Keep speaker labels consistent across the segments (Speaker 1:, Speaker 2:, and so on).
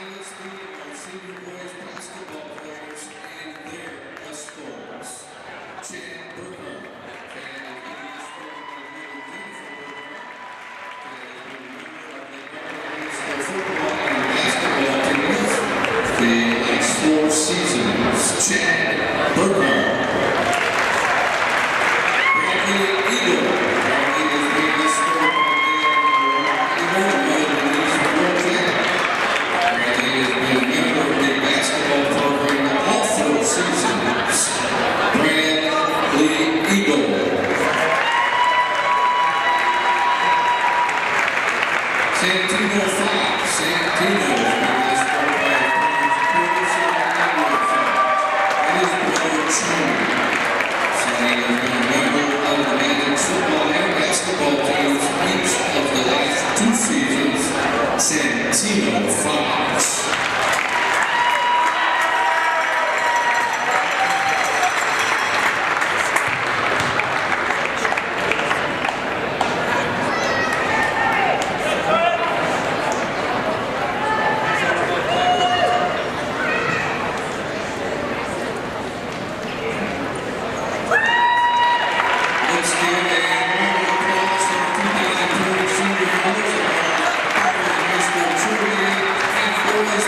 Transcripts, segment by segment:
Speaker 1: highlights our senior boys basketball players and their escorts. Chad Burger, Chad is being escorted by the beautiful Burger. Chad has been a member of the football and basketball teams the last 4 seasons. Chad Burger. Santino 5, Santino is scored by Curtis and his brother Sean. Sandy has been a member of the Magic's football and basketball teams each of the last 2 seasons. Santino 5. Let's give a round of applause for 2020 senior boys of our high school cheerleading and boys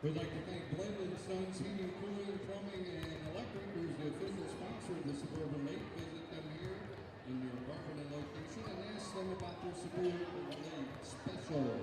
Speaker 1: We'd like to thank Blended Sons Heating, Cooling, Plumbing, and Electric, who's the official sponsor of the Suburban Lake. Visit them here in your Barberton location and ask them about their Suburban Lake special.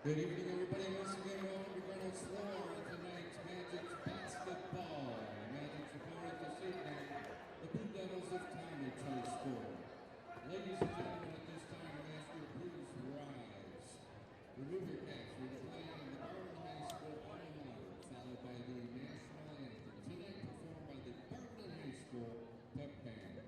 Speaker 1: Good evening, everybody. Once again, welcome to Reynolds Floor on tonight's Magic's basketball. Magic's opponent this evening, the Blue Devils of Tallmadge High School. Ladies and gentlemen, at this time, I ask you to please rise. Remove your caps. We're playing the Barberton High School Alma Mater, followed by the national anthem. Tonight, performed by the Barberton High School Pep Band.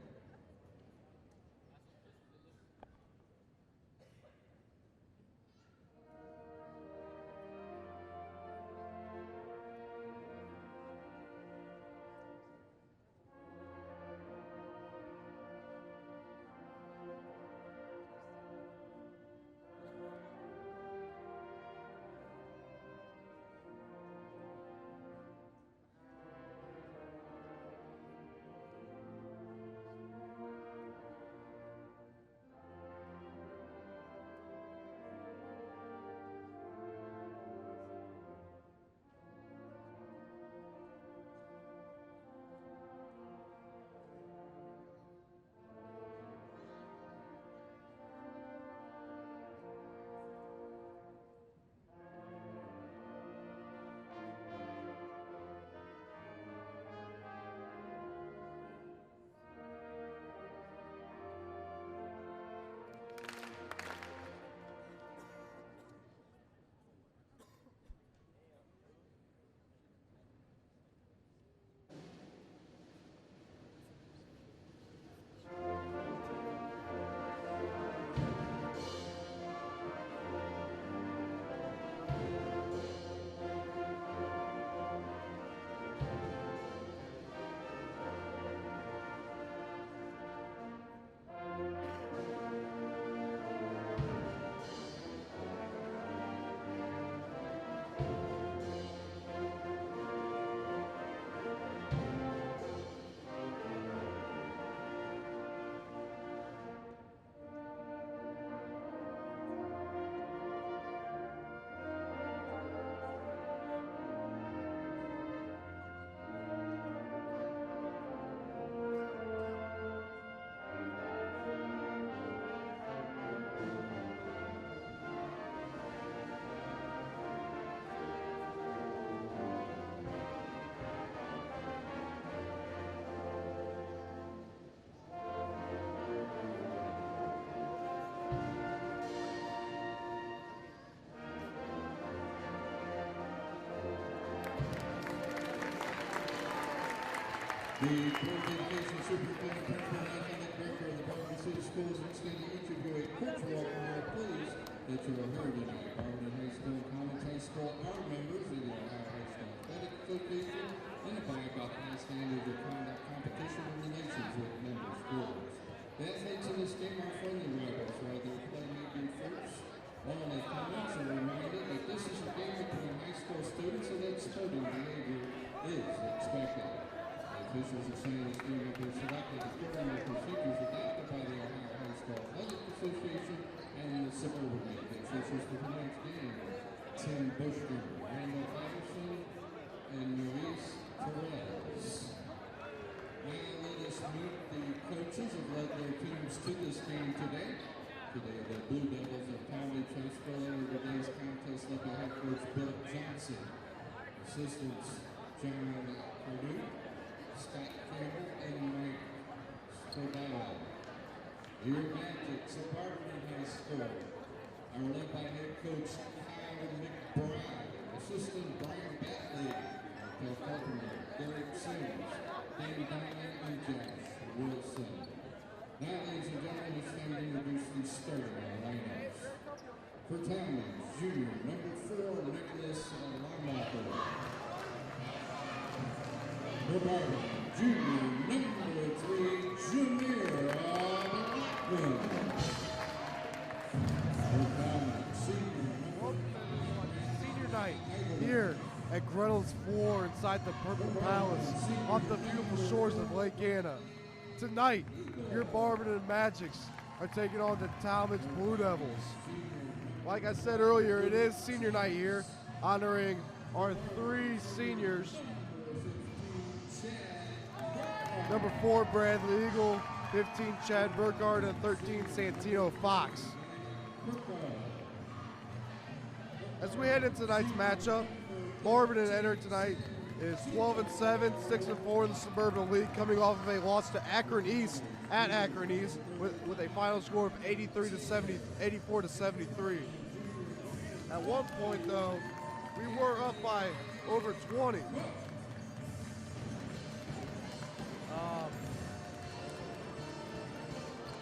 Speaker 1: The Board of Education Superintendent, Principal, and Athletic Director of the Barberton City Schools extending each of you a cultural welcome. Please that you are heard tonight. Barberton High School and Tallmadge High School are members of the Ohio High School Athletic Association and abide by high standards of conduct, competition, and relations with member schools. The athletes in this game are friendly rivals, while their play may be fierce. All opponents are reminded that this is a game between high school students and that sporting behavior is expected. Officials are saying this game will be selected according to procedures adopted by the Ohio High School Athletic Association and the Suburban League. The officials for tonight's game: Tim Bushman, Randall Patterson, and Maurice Perez. Now let us meet the coaches who led their teams to this game today. Today, the Blue Devils of Tallmadge High School entered today's contest led by head coach Bill Johnson, assistants John Purdue, Scott Campbell, and Mike Scodella. Your Magics of Barberton High School are led by head coach Kyle McBride, assistant Brian Batley, Phil Carpenter, Derek Sims, Danny Diamond, and Josh Wilson. Now, ladies and gentlemen, it's time to introduce the starting lineups. For Tallmadge, junior, number 4, Nicholas Lamacher. For Barberton, junior, number 3, Jameer Blackman. For Tallmadge,
Speaker 2: Senior night here at Gretel's Floor inside the Purple Palace off the beautiful shores of Lake Anna. Tonight, your Barberton Magics are taking on the Tallmadge Blue Devils. Like I said earlier, it is senior night here, honoring our 3 seniors. Number 4, Bradley Eagle, 15, Chad Burkhardt, and 13, Santino Fox. As we head into tonight's matchup, Barberton entered tonight is 12-7, 6-4 in the Suburban League, coming off of a loss to Akron East at Akron East with a final score of 84 to 73. At one point, though, we were up by over 20.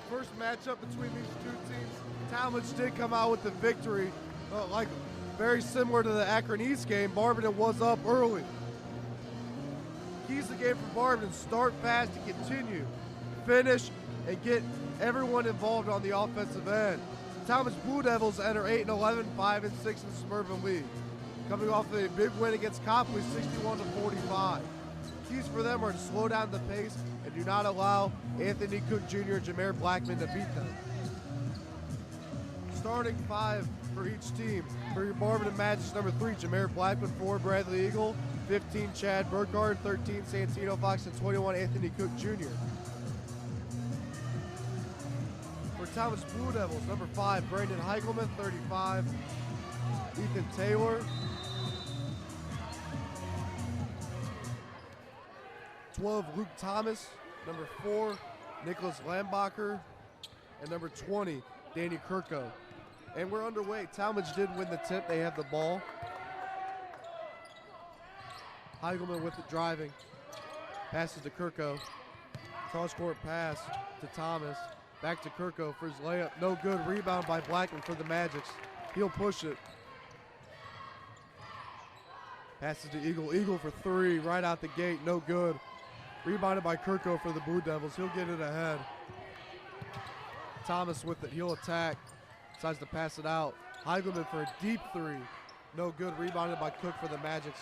Speaker 2: First matchup between these two teams, Tallmadge did come out with the victory, like very similar to the Akron East game. Barberton was up early. Keys to the game for Barberton: start fast and continue, finish, and get everyone involved on the offensive end. The Tallmadge Blue Devils enter 8-11, 5-6 in the Suburban League, coming off of a big win against Copley, 61-45. Keys for them are to slow down the pace and do not allow Anthony Cook Jr. and Jameer Blackman to beat them. Starting 5 for each team. For your Barberton Magic, number 3, Jameer Blackman, 4, Bradley Eagle, 15, Chad Burkhardt, 13, Santino Fox, and 21, Anthony Cook Jr. For Tallmadge Blue Devils, number 5, Brandon Heichelman, 35, Ethan Taylor, 12, Luke Thomas, number 4, Nicholas Lambacher, and number 20, Danny Kirko. And we're underway. Tallmadge did win the tip. They have the ball. Heichelman with the driving. Passes to Kirko. Cross-court pass to Thomas. Back to Kirko for his layup. No good. Rebound by Blackman for the Magics. He'll push it. Passes to Eagle. Eagle for 3 right out the gate. No good. Rebounded by Kirko for the Blue Devils. He'll get it ahead. Thomas with it. He'll attack. Decides to pass it out. Heichelman for a deep 3. No good. Rebounded by Cook for the Magics.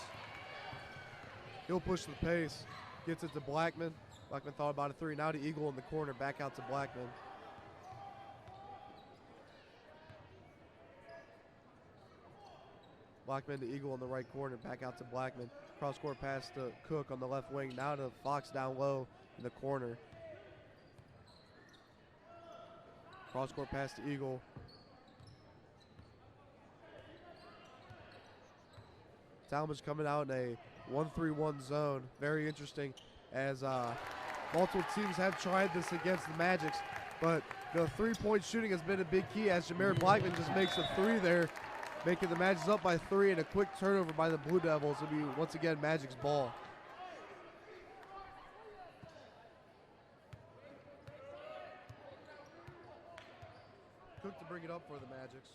Speaker 2: He'll push the pace. Gets it to Blackman. Blackman thought about a 3. Now to Eagle in the corner. Back out to Blackman. Blackman to Eagle in the right corner. Back out to Blackman. Cross-court pass to Cook on the left wing. Now to Fox down low in the corner. Cross-court pass to Eagle. Tallmadge coming out in a 1-3-1 zone. Very interesting, as multiple teams have tried this against the Magics, but the three-point shooting has been a big key, as Jameer Blackman just makes a 3 there, making the Magics up by 3, and a quick turnover by the Blue Devils. It'll be, once again, Magic's ball. Cook to bring it up for the Magics.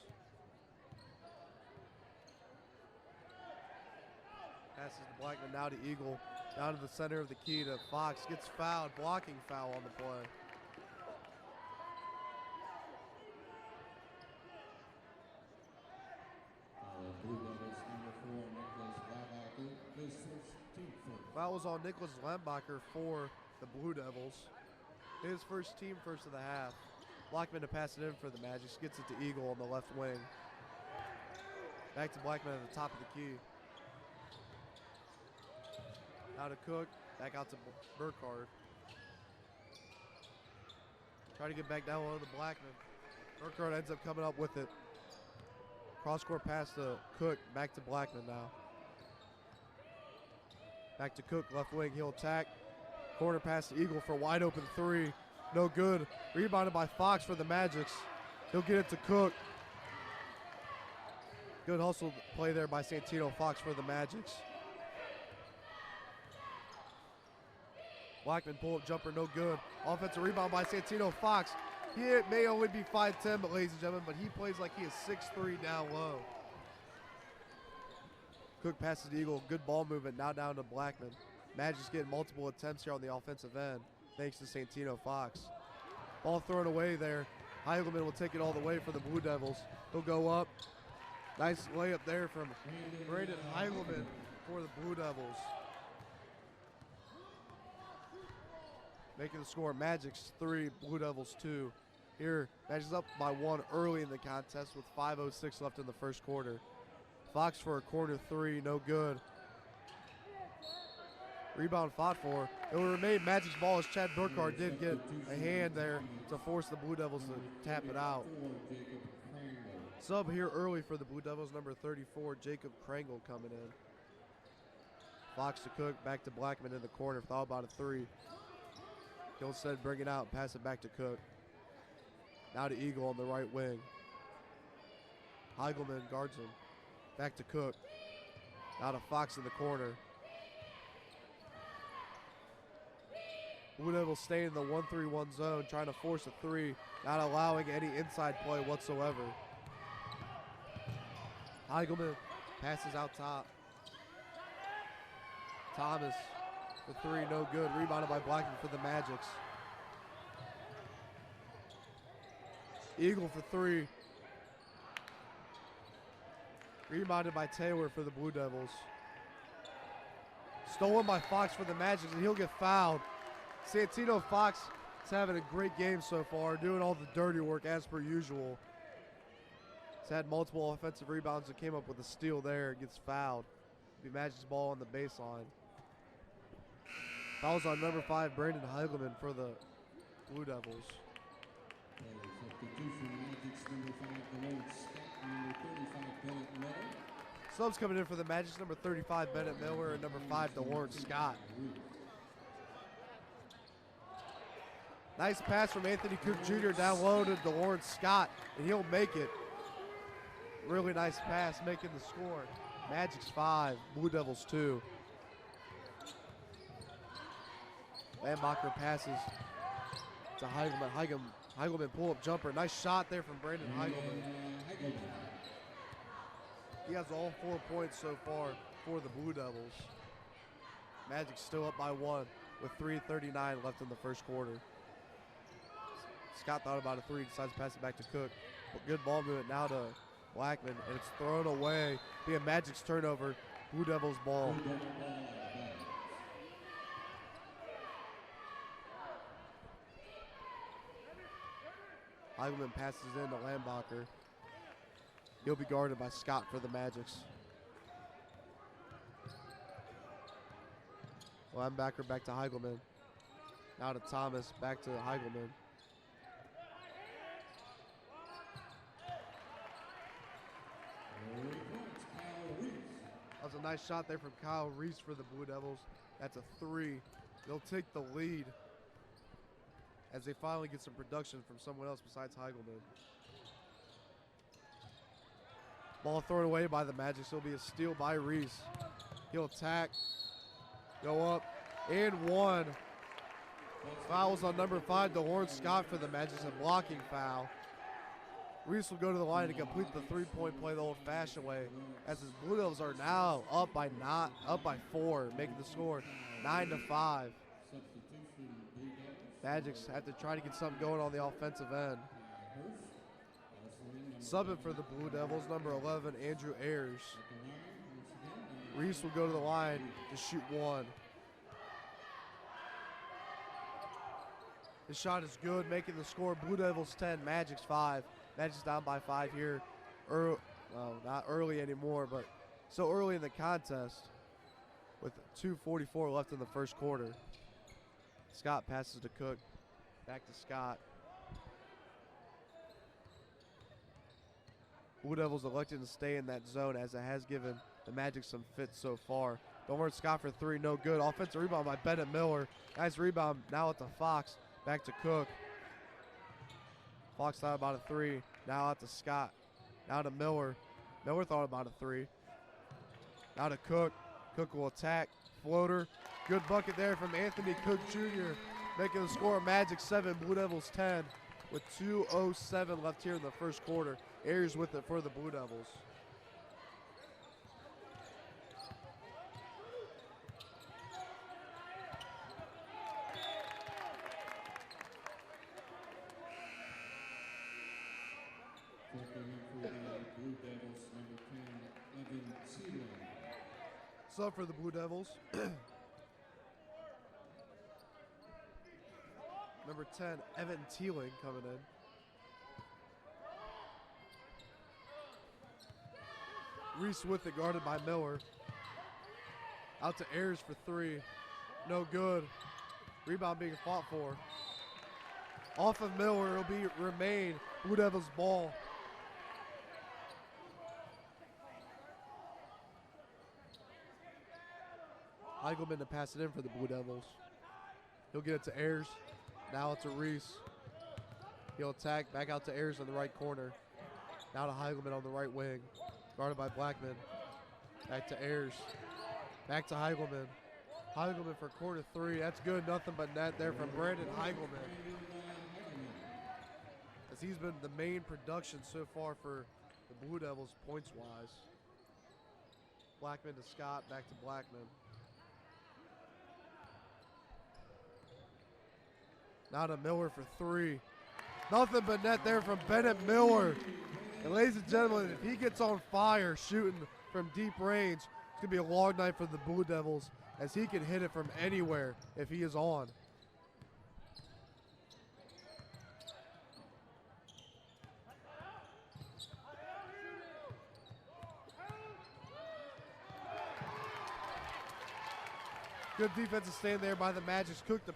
Speaker 2: Passes to Blackman, now to Eagle. Down to the center of the key to Fox. Gets fouled, blocking foul on the play. Foul was on Nicholas Lembacher for the Blue Devils. His first team first of the half. Blackman to pass it in for the Magic. Gets it to Eagle on the left wing. Back to Blackman at the top of the key. Now to Cook. Back out to Burkhardt. Try to get back down low to Blackman. Burkhardt ends up coming up with it. Cross-court pass to Cook. Back to Blackman now. Back to Cook, left wing. He'll attack. Corner pass to Eagle for a wide open three. No good. Rebounded by Fox for the Magics. He'll get it to Cook. Good hustle play there by Santino Fox for the Magics. Blackman pull-up jumper, no good. Offensive rebound by Santino Fox. He may only be 5'10", but ladies and gentlemen, but he plays like he is 6'3" down low. Cook passes to Eagle. Good ball movement. Now down to Blackman. Magic's getting multiple attempts here on the offensive end, thanks to Santino Fox. Ball thrown away there. Heigelman will take it all the way for the Blue Devils. He'll go up. Nice layup there from Braden Heigelman for the Blue Devils. Making the score, Magic's 3, Blue Devils 2. Here, Magic's up by 1 early in the contest with 5:06 left in the first quarter. Fox for a corner 3, no good. Rebound fought for. It will remain Magic's ball as Chad Burkhardt did get a hand there to force the Blue Devils to tap it out. Sub here early for the Blue Devils, number 34, Jacob Krangle coming in. Fox to Cook, back to Blackman in the corner, thought about a 3. Gilstead bring it out, pass it back to Cook. Now to Eagle on the right wing. Heigelman guards him. Back to Cook. Now to Fox in the corner. Blue Devils stay in the 1-3-1 zone, trying to force a 3, not allowing any inside play whatsoever. Heigelman passes out top. Thomas for 3, no good. Rebounded by Blackman for the Magics. Eagle for 3. Rebounded by Taylor for the Blue Devils. Stolen by Fox for the Magic, and he'll get fouled. Santino Fox is having a great game so far, doing all the dirty work as per usual. He's had multiple offensive rebounds and came up with a steal there. Gets fouled. Be Magic's ball on the baseline. Fouls on number 5, Brandon Heigelman for the Blue Devils. Subs coming in for the Magic, number 35, Bennett Miller, and number 5, DeLawrence Scott. Nice pass from Anthony Cook Jr. down low to DeLawrence Scott, and he'll make it. Really nice pass, making the score. Magic's 5, Blue Devils 2. Lambacher passes to Heigelman. Heigelman pull-up jumper. Nice shot there from Brandon Heigelman. He has all 4 points so far for the Blue Devils. Magic still up by 1 with 3:39 left in the first quarter. Scott thought about a 3, decides to pass it back to Cook. But good ball movement now to Blackman, and it's thrown away. Be a Magic's turnover. Blue Devils ball. Heigelman passes in to Lambacher. He'll be guarded by Scott for the Magics. Lambacher back to Heigelman. Now to Thomas, back to Heigelman. That was a nice shot there from Kyle Reese for the Blue Devils. That's a 3. They'll take the lead as they finally get some production from someone else besides Heigelman. Ball thrown away by the Magic, so it'll be a steal by Reese. He'll attack, go up, and 1. Fouls on number 5, DeLawrence Scott for the Magic, a blocking foul. Reese will go to the line to complete the three-point play the old-fashioned way, as his Blue Devils are now up by 4, making the score 9-5. Magics have to try to get something going on the offensive end. Subbing for the Blue Devils, number 11, Andrew Ayers. Reese will go to the line to shoot one. The shot is good, making the score Blue Devils 10, Magics 5. Magic's down by 5 here. Not early anymore, but so early in the contest with 2:44 left in the first quarter. Scott passes to Cook. Back to Scott. Blue Devils elected to stay in that zone as it has given the Magic some fits so far. Bowman Scott for 3, no good. Offensive rebound by Bennett Miller. Nice rebound now at the Fox. Back to Cook. Fox thought about a 3. Now out to Scott. Now to Miller. Miller thought about a 3. Now to Cook. Cook will attack. Floater. Good bucket there from Anthony Cook Jr. Making the score Magic 7, Blue Devils 10 with 2:07 left here in the first quarter. Ayers with it for the Blue Devils. Sub for the Blue Devils. Number 10, Evan Teeling coming in. Reese with it, guarded by Miller. Out to Ayers for 3. No good. Rebound being fought for. Off of Miller, it'll remain Blue Devils ball. Heigleman to pass it in for the Blue Devils. He'll get it to Ayers. Now it's to Reese. He'll attack back out to Ayers in the right corner. Now to Heigleman on the right wing. Guarded by Blackman. Back to Ayers. Back to Heigleman. Heigleman for quarter 3. That's good. Nothing but net there from Brandon Heigleman. As he's been the main production so far for the Blue Devils points-wise. Blackman to Scott. Back to Blackman. Now to Miller for 3. Nothing but net there from Bennett Miller. And ladies and gentlemen, if he gets on fire shooting from deep range, it's going to be a long night for the Blue Devils as he can hit it from anywhere if he is on. Good defensive stand there by the Magics. Cook to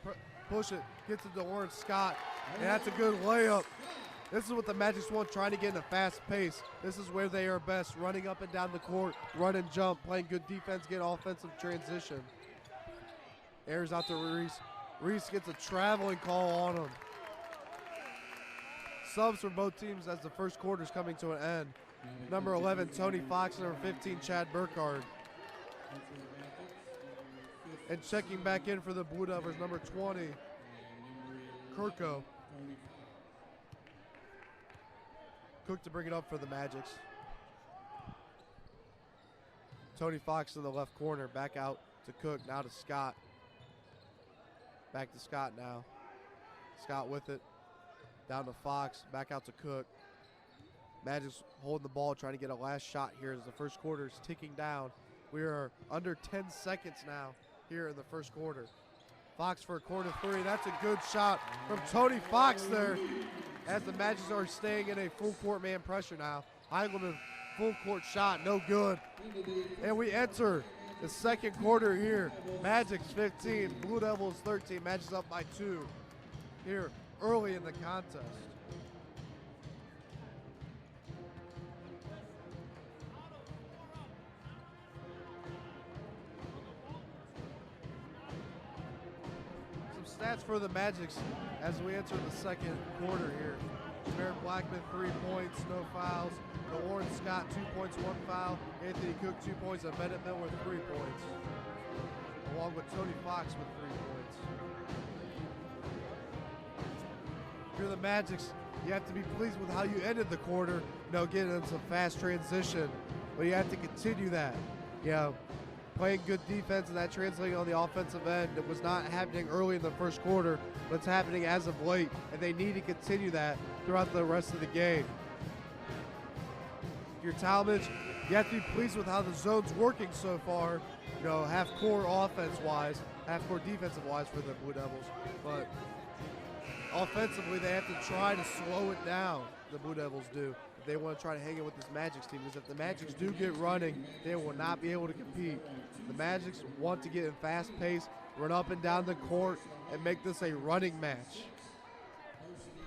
Speaker 2: push it, gets it to Lawrence Scott, and that's a good layup. This is what the Magic want, trying to get in a fast pace. This is where they are best, running up and down the court, run and jump, playing good defense, get offensive transition. Ayers out to Reese. Reese gets a traveling call on him. Subs for both teams as the first quarter is coming to an end. Number 11, Tony Fox, number 15, Chad Burkhardt. And checking back in for the Blue Devils, number 20, Kirko. Cook to bring it up for the Magics. Tony Fox in the left corner, back out to Cook, now to Scott. Back to Scott now. Scott with it, down to Fox, back out to Cook. Magic's holding the ball, trying to get a last shot here as the first quarter is ticking down. We are under 10 seconds now here in the first quarter. Fox for quarter 3. That's a good shot from Tony Fox there as the Magic are staying in a full court man pressure now. Heigleman full court shot, no good. And we enter the second quarter here. Magic's 15, Blue Devils 13. Magic's up by 2 here early in the contest. Stats for the Magics as we enter the second quarter here. Jameer Blackman, 3 points, no fouls. DeLawrence Scott, 2 points, 1 foul. Anthony Cook, 2 points, and Bennett Miller, 3 points. Along with Tony Fox with 3 points. If you're the Magics, you have to be pleased with how you ended the quarter, getting into fast transition. But you have to continue that. Playing good defense and that translating on the offensive end. It was not happening early in the first quarter, but it's happening as of late, and they need to continue that throughout the rest of the game. If you're Tallmadge, you have to be pleased with how the zone's working so far, half-court offense-wise, half-court defensive-wise for the Blue Devils. But offensively, they have to try to slow it down, the Blue Devils do. They want to try to hang in with this Magics team, because if the Magics do get running, they will not be able to compete. The Magics want to get in fast pace, run up and down the court, and make this a running match.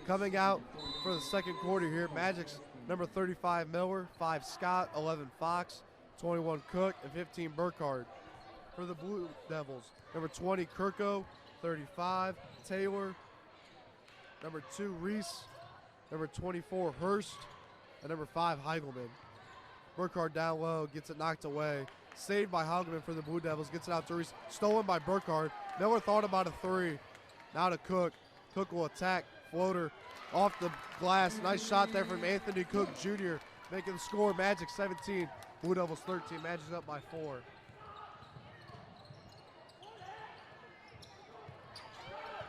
Speaker 2: Coming out for the second quarter here, Magics number 35 Miller, 5 Scott, 11 Fox, 21 Cook, and 15 Burkhardt. For the Blue Devils, number 20 Kirko, 35 Taylor, number 2 Reese, number 24 Hurst, and number 5 Heigelman. Burkhardt down low, gets it knocked away. Saved by Heigelman for the Blue Devils, gets it out to Reese. Stolen by Burkhardt. Miller thought about a 3. Now to Cook. Cook will attack. Floater off the glass. Nice shot there from Anthony Cook Jr. Making the score. Magic 17, Blue Devils 13. Magic's up by 4.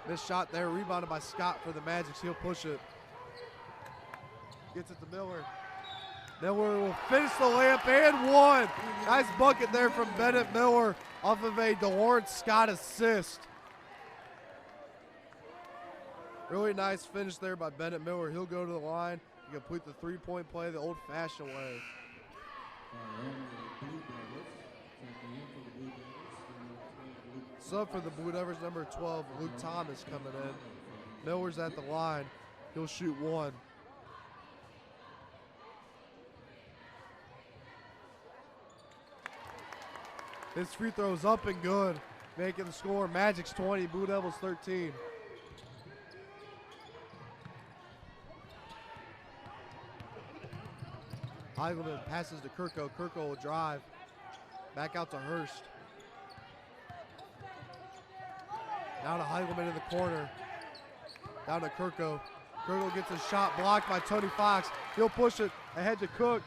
Speaker 2: This shot there, rebounded by Scott for the Magics. He'll push it. Gets it to Miller. Miller will finish the layup and one. Nice bucket there from Bennett Miller off of a DeLawrence Scott assist. Really nice finish there by Bennett Miller. He'll go to the line and complete the three-point play the old-fashioned way. Sub for the Blue Devils, number 12, Luke Thomas coming in. Miller's at the line. He'll shoot 1. His free throw's up and good, making the score. Magic's 20, Blue Devils 13. Heigelman passes to Kirko. Kirko will drive. Back out to Hurst. Now to Heigelman in the corner. Down to Kirko. Kirko gets a shot blocked by Tony Fox. He'll push it ahead to Cook.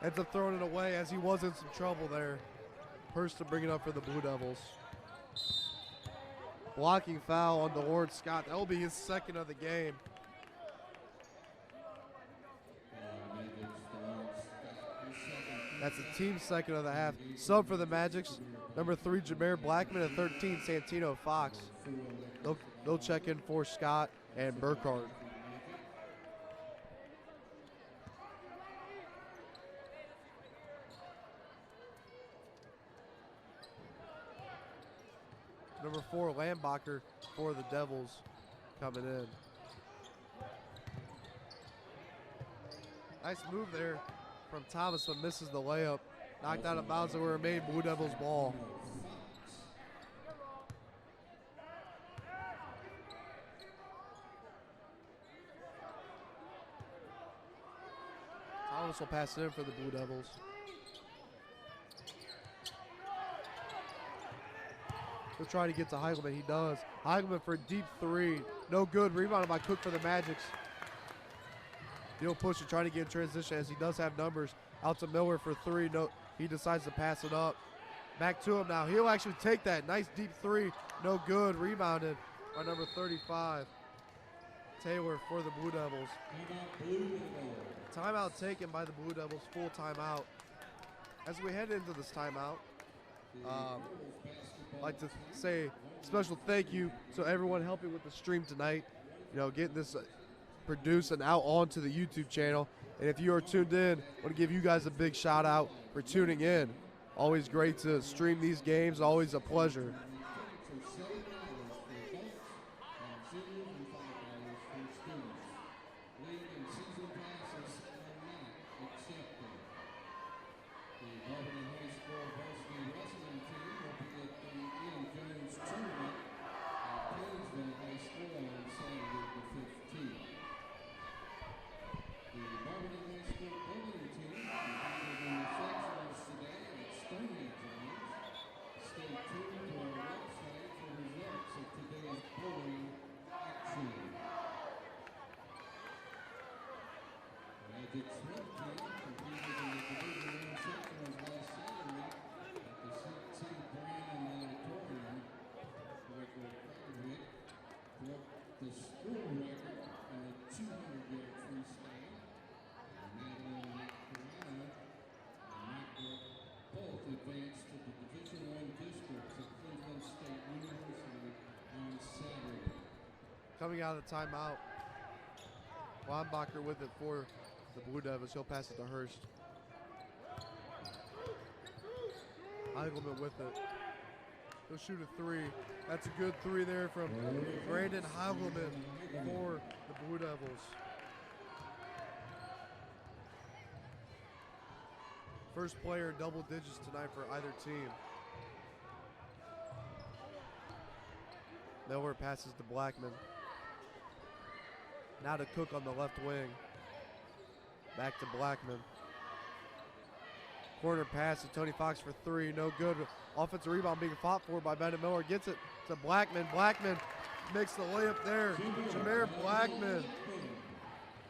Speaker 2: Ends up throwing it away as he was in some trouble there. Hurst to bring it up for the Blue Devils. Blocking foul on DeLawrence Scott. That will be his second of the game. That's a team second of the half. Sub for the Magics, number 3 Jameer Blackman, and 13 Santino Fox. They'll check in for Scott and Burkhardt. Number 4 Lambacher for the Devils coming in. Nice move there from Thomas, but misses the layup. Knocked out of bounds and will remain Blue Devils ball. Thomas will pass it in for the Blue Devils. He'll try to get to Heigelman. He does. Heigelman for a deep 3. No good. Rebounded by Cook for the Magics. He'll push it, trying to get in transition as he does have numbers. Out to Miller for 3. No, he decides to pass it up. Back to him now. He'll actually take that. Nice deep 3. No good. Rebounded by number 35. Taylor for the Blue Devils. Timeout taken by the Blue Devils. Full timeout. As we head into this timeout, I'd like to say special thank you to everyone helping with the stream tonight. Getting this produced and out onto the YouTube channel. And if you are tuned in, I want to give you guys a big shout out for tuning in. Always great to stream these games. Always a pleasure.
Speaker 1: Dick Smith team competed in the Division I sectionals last Saturday at the CT Brandon Auditorium. Record graduate broke the school record in the 200-yard freestyle. Madeline McCarana and Macbrook both advanced to the Division I districts at Cleveland State University on Saturday.
Speaker 2: Coming out of the timeout, Weinbacher with it for the Blue Devils. He'll pass it to Hurst. Heigelman with it. He'll shoot a three. That's a good three there from Brandon Heigelman for the Blue Devils. First player in double digits tonight for either team. Miller passes to Blackman. Now to Cook on the left wing. Back to Blackman. Corner pass to Tony Fox for three. No good. Offensive rebound being fought for by Bennett Miller. Gets it to Blackman. Blackman makes the layup there. Jameer Blackman.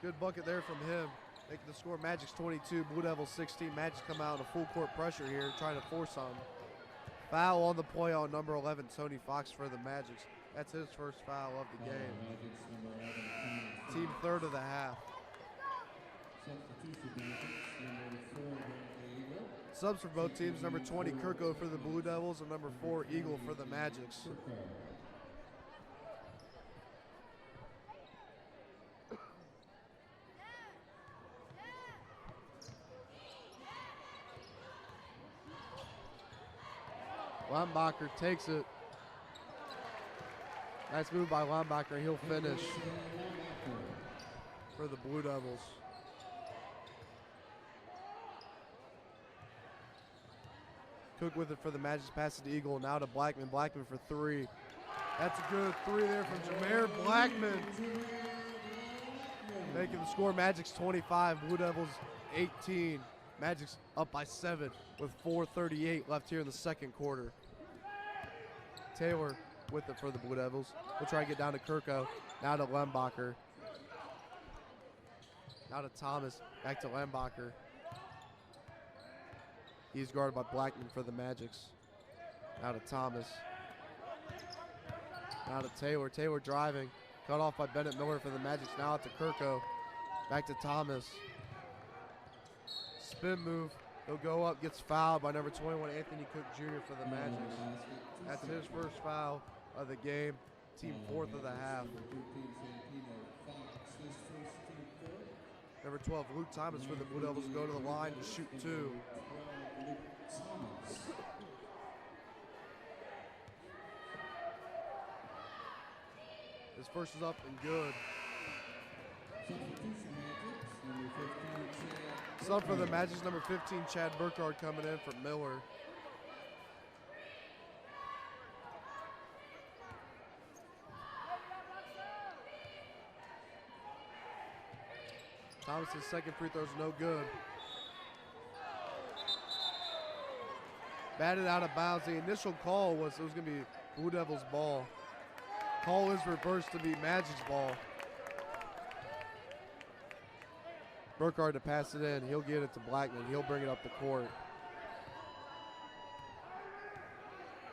Speaker 2: Good bucket there from him. Making the score. Magic's 22. Blue Devils 16. Magic come out in a full court pressure here, trying to force on. Foul on the play on number 11, Tony Fox for the Magics. That's his first foul of the game. Team third of the half. Subs for both teams, number 20, Kirko for the Blue Devils, and number 4, Eagle for the Magics. Weinbacher takes it. Nice move by Weinbacher. He'll finish for the Blue Devils. Cook with it for the Magic. Passes to Eagle. Now to Blackman. Blackman for three. That's a good three there from Jameer Blackman. Making the score. Magic's 25. Blue Devils 18. Magic's up by 7 with 4:38 left here in the second quarter. Taylor with it for the Blue Devils. We'll try to get down to Kirko. Now to Lembacher. Now to Thomas. Back to Lembacher. He's guarded by Blackman for the Magics. Now to Thomas. Now to Taylor. Taylor driving. Cut off by Bennett Miller for the Magics. Now out to Kirko. Back to Thomas. Spin move. He'll go up. Gets fouled by number 21, Anthony Cook Jr. for the Magics. That's his first foul of the game. Team fourth of the half. Number 12, Luke Thomas for the Blue Devils go to the line to shoot two. His first is up and good. Sub for the Magic, number 15, Chad Burkhardt coming in for Miller. Thomas's second free throw is no good. Batted out of bounds. The initial call was it was going to be Blue Devils ball. Call is reversed to be Magic's ball. Burkhardt to pass it in. He'll get it to Blackman. He'll bring it up the court.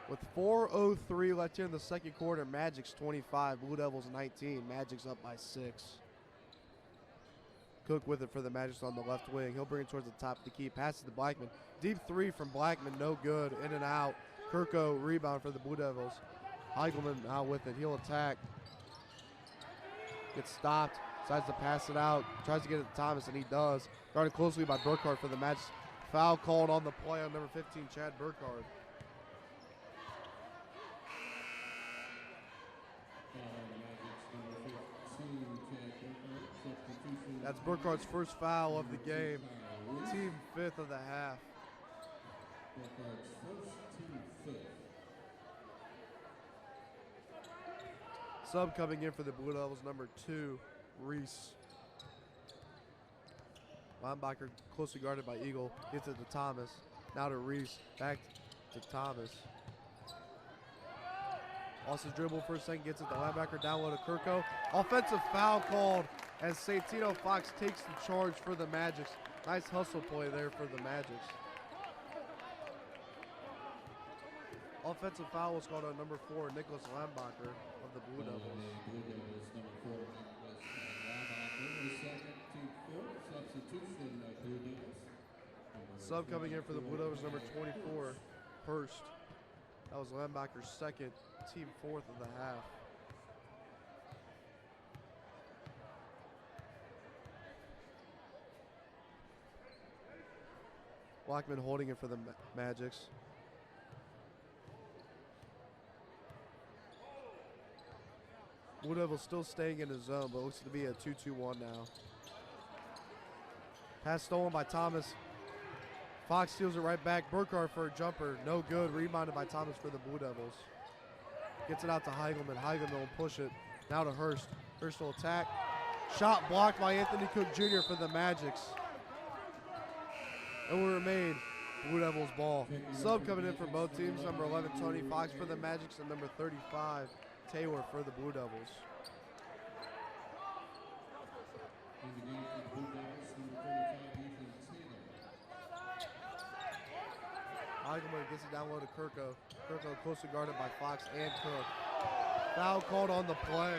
Speaker 2: With 4:03 left here in the second quarter, Magic's 25, Blue Devils 19. Magic's up by 6. Cook with it for the Magic on the left wing. He'll bring it towards the top of the key. Passes to Blackman. Deep three from Blackman, no good. In and out. Kirko rebound for the Blue Devils. Heigelman out with it. He'll attack. Gets stopped. Decides to pass it out. Tries to get it to Thomas, and he does. Guarded closely by Burkhardt for the Magic. Foul called on the play on number 15, Chad Burkhardt. That's Burkhardt's first foul of the game. Team fifth of the half. Sub coming in for the Blue Devils, number 2, Reese. Linebacker closely guarded by Eagle. Gets it to Thomas. Now to Reese. Back to Thomas. Lost his dribble for a second. Gets it to linebacker down low to Kirko. Offensive foul called as Santino Fox takes the charge for the Magics. Nice hustle play there for the Magics. Offensive foul was called on number 4, Nicholas Lambacher of the Blue Devils.
Speaker 1: Blue Devils, number 4, Nicholas Lambacher, the second, team 4, substitution, Blue Devils.
Speaker 2: Sub coming in for the Blue Devils, number 24, Hurst. That was Lambacher's second, team 4th of the half. Blackman holding it for the Magics. Blue Devils still staying in his zone, but looks to be a 2-2-1 now. Pass stolen by Thomas. Fox steals it right back. Burkhardt for a jumper. No good. Rebounded by Thomas for the Blue Devils. Gets it out to Heigelman. Heigelman will push it. Now to Hurst. Hurst will attack. Shot blocked by Anthony Cook Jr. for the Magics. It will remain Blue Devils ball. Sub coming in for both teams. Number 11, Tony Fox for the Magics, and number 35, Taylor for the Blue Devils.
Speaker 1: In the game for the Blue Devils, number 35, Ethan Taylor.
Speaker 2: Heigelman gets it down low to Kirko. Kirko closely guarded by Fox and Cook. Foul called on the play.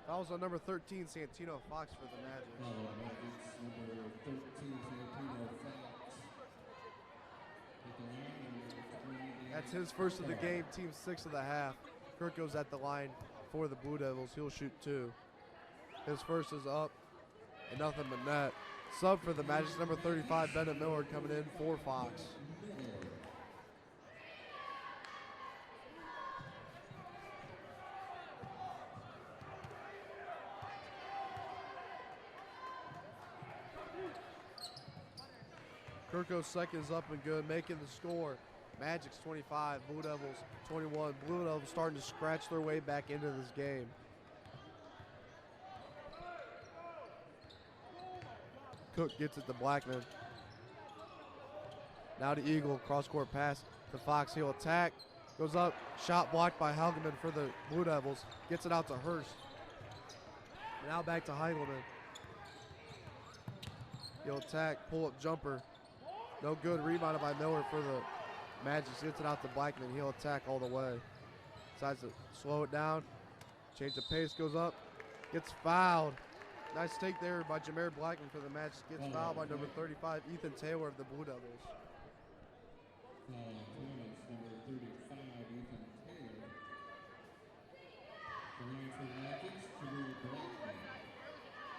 Speaker 2: Fouls on number 13, Santino Fox for the Magic.
Speaker 1: Magics, number 13, Santino Fox.
Speaker 2: That's his first of the game, team 6 of the half. Kirko's at the line for the Blue Devils. He'll shoot 2. His first is up and nothing but net. Sub for the Magic, number 35, Bennett Miller coming in for Fox. Kirko's second is up and good, making the score. Magic's 25, Blue Devils 21. Blue Devils starting to scratch their way back into this game. Cook gets it to Blackman. Now to Eagle, cross-court pass to Fox. He'll attack, goes up, shot blocked by Heigelman for the Blue Devils. Gets it out to Hurst. Now back to Heigelman. He'll attack, pull-up jumper. No good, rebounded by Miller for the Magic. Gets it out to Blackman. He'll attack all the way. Decides to slow it down. Change the pace, goes up. Gets fouled. Nice take there by Jameer Blackman for the Magic. Gets fouled by number 35, Ethan Taylor of the Blue Devils.
Speaker 1: Number 35, Ethan Taylor. The line for the Magics, Jameer Blackman.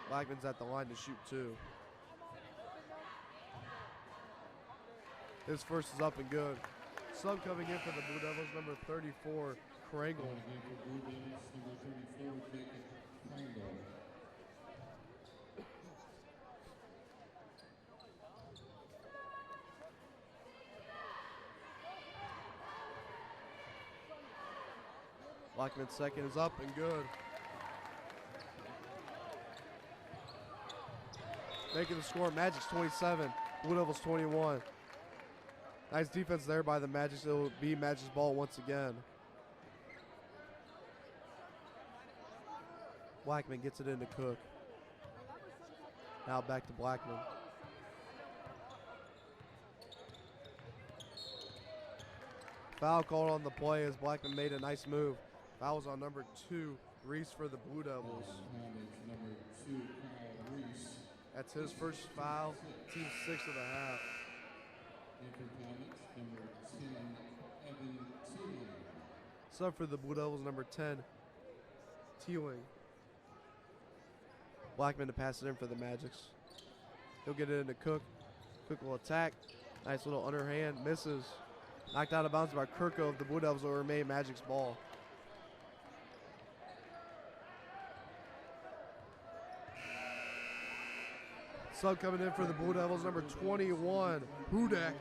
Speaker 2: Blackman's at the line to shoot 2. His first is up and good. Sub coming in for the Blue Devils, number 34, Krangle.
Speaker 1: Blue Devils, number 34, Jacob Krangle.
Speaker 2: Blackman's second is up and good. Making the score, Magic's 27, Blue Devils 21. Nice defense there by the Magic. It will be Magic's ball once again. Blackman gets it into Cook. Now back to Blackman. Foul called on the play as Blackman made a nice move. Foul's on number 2, Reese for the Blue Devils.
Speaker 1: Number 2, Kyle Reese.
Speaker 2: That's his first foul, team 6 of the half.
Speaker 1: Number 10, Evan Teeling.
Speaker 2: Sub for the Blue Devils, number 10, Teeling. Blackman to pass it in for the Magics. He'll get it into Cook. Cook will attack. Nice little underhand, misses. Knocked out of bounds by Kirko of the Blue Devils. Will remain Magic's ball. Sub coming in for the Blue Devils, number 21, Hudak.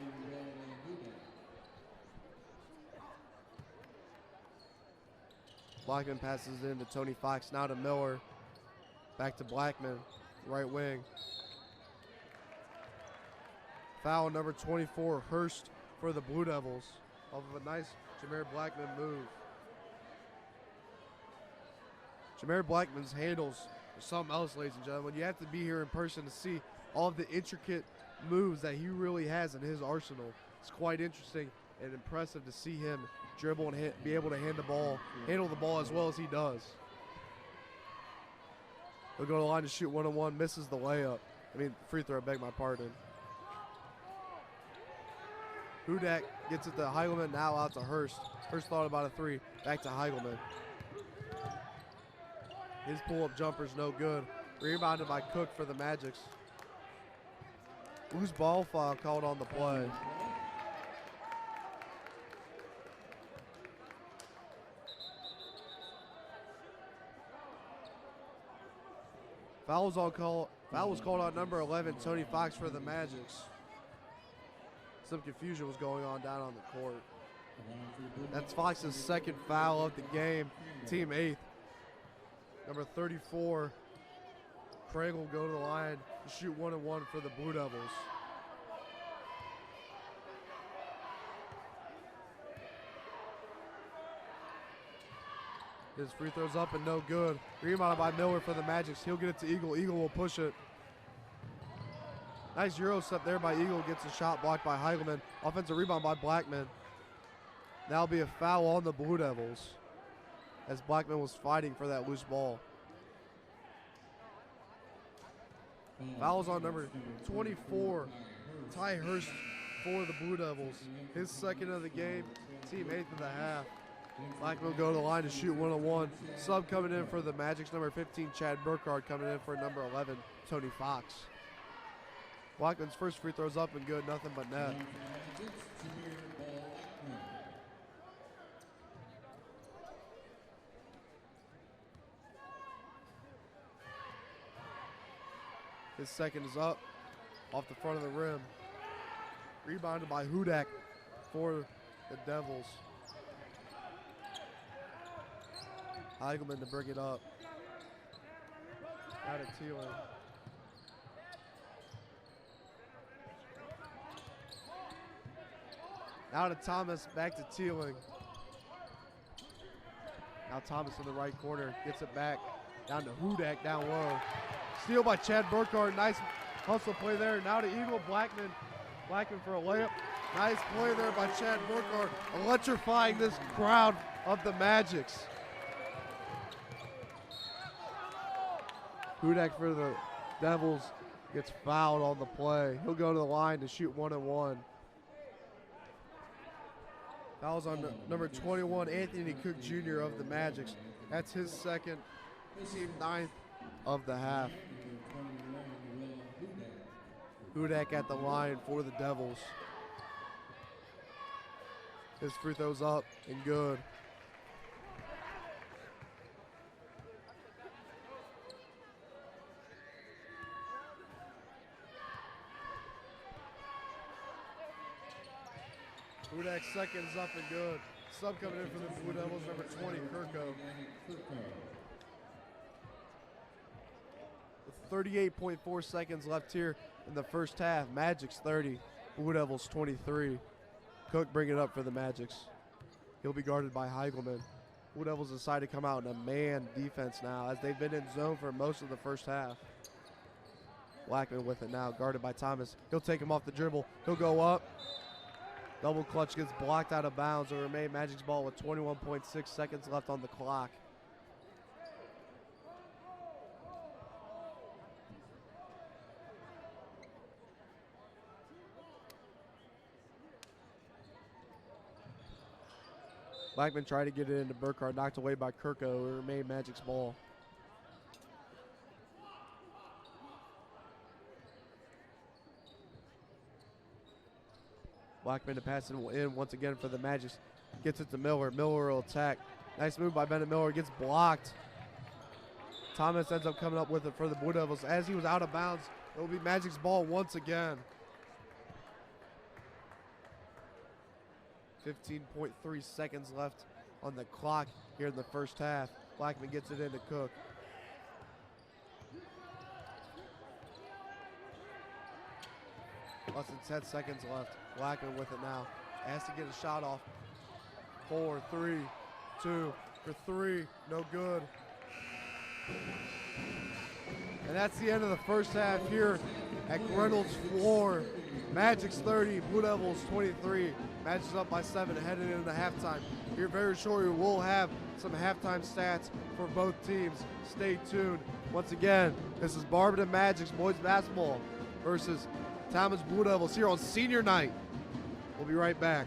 Speaker 2: Blackman passes it in to Tony Fox, now to Miller. Back to Blackman, right wing. Foul number 24, Hurst for the Blue Devils. off of a nice Jameer Blackman move. Jameer Blackman's handles are something else, ladies and gentlemen. You have to be here in person to see all of the intricate moves that he really has in his arsenal. It's quite interesting and impressive to see him dribble and be able to handle the ball as well as he does. He'll go to the line to shoot one-on-one, misses the layup. Free throw, beg my pardon. Hudak gets it to Heigelman, now out to Hurst. Hurst thought about a three, back to Heigelman. His pull-up jumper's no good. Rebounded by Cook for the Magics. Loose ball foul called on the play. Foul was called on number 11, Tony Fox for the Magics. Some confusion was going on down on the court. That's Fox's second foul of the game, team 8th. Number 34, Craig will go to the line to shoot one-on-one for the Blue Devils. His free throw's up and no good. Rebounded by Miller for the Magics. He'll get it to Eagle. Eagle will push it. Nice Euro step there by Eagle. Gets a shot blocked by Heigelman. Offensive rebound by Blackman. That'll be a foul on the Blue Devils as Blackman was fighting for that loose ball. Fouls on number 24, Ty Hurst for the Blue Devils. His second of the game, team 8th of the half. Blackman will go to the line to shoot one-on-one. Sub coming in for the Magic's number 15, Chad Burkhardt, coming in for number 11, Tony Fox. Blackman's first free throw's up and good, nothing but net. His second is up, off the front of the rim. Rebounded by Hudak for the Devils. Heigelman to bring it up. Out of Teeling. Now to Thomas, back to Teeling. Now Thomas in the right corner, gets it back. Down to Hudak, down low. Steal by Chad Burkhardt, nice hustle play there. Now to Eagle, Blackman. Blackman for a layup. Nice play there by Chad Burkhardt, electrifying this crowd of the Magics. Hudak for the Devils gets fouled on the play. He'll go to the line to shoot one-on-one. Fouls on number 21, Anthony Cook Jr. of the Magics. That's his second, team 9th of the half. Hudak at the line for the Devils. His free throw's up and good. Hudak's second is up and good. Sub coming in for the Blue Devils, number 20, Kirko. With 38.4 seconds left here in the first half. Magic's 30, Blue Devils 23. Cook bring it up for the Magics. He'll be guarded by Heigelman. Blue Devils decide to come out in a man defense now as they've been in zone for most of the first half. Blackman with it now, guarded by Thomas. He'll take him off the dribble. He'll go up. Double clutch gets blocked out of bounds. It will remain Magic's ball with 21.6 seconds left on the clock. Blackman tried to get it into Burkhardt, knocked away by Kirko. It will remain Magic's ball. Blackman to pass it in once again for the Magic. Gets it to Miller. Miller will attack. Nice move by Bennett Miller. Gets blocked. Thomas ends up coming up with it for the Blue Devils. As he was out of bounds, it will be Magic's ball once again. 15.3 seconds left on the clock here in the first half. Blackman gets it into Cook. Less than 10 seconds left. Blackman with it now. Has to get a shot off. 4, 3, 2 for 3. No good. And that's the end of the first half here at Reynolds Floor. Magic's 30, Blue Devils 23. Magic's up by 7 heading into halftime. Here very shortly we'll have some halftime stats for both teams. Stay tuned. Once again, this is Barberton Magic's boys basketball versus Tallmadge Blue Devils here on senior night. We'll be right back.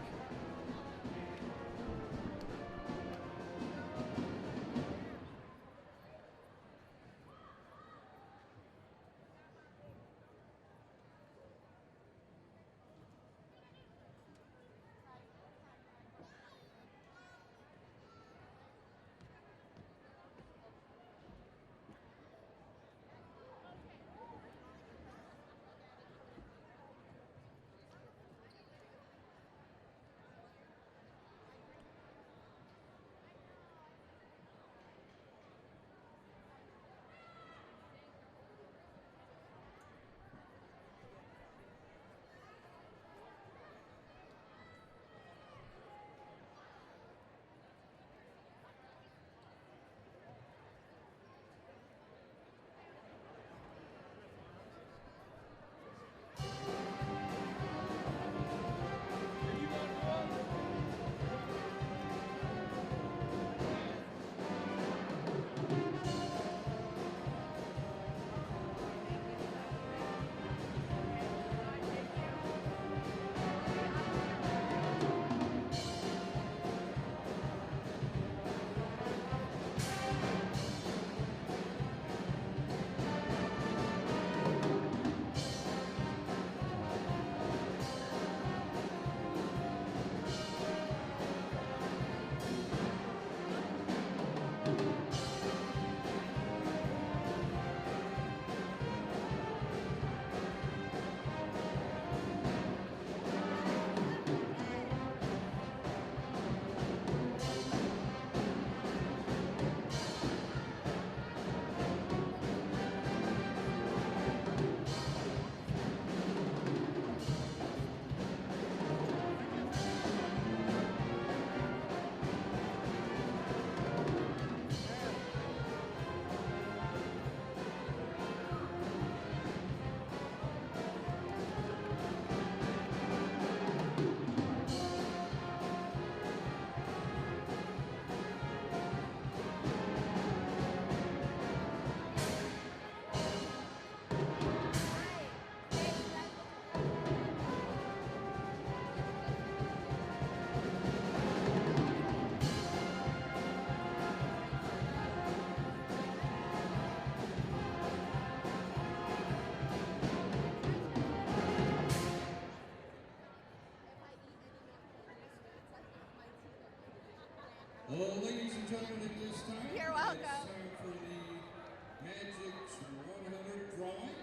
Speaker 1: Ladies and gentlemen, at this time,
Speaker 3: You're welcome.
Speaker 1: it's time for the Magic's 100 drawing.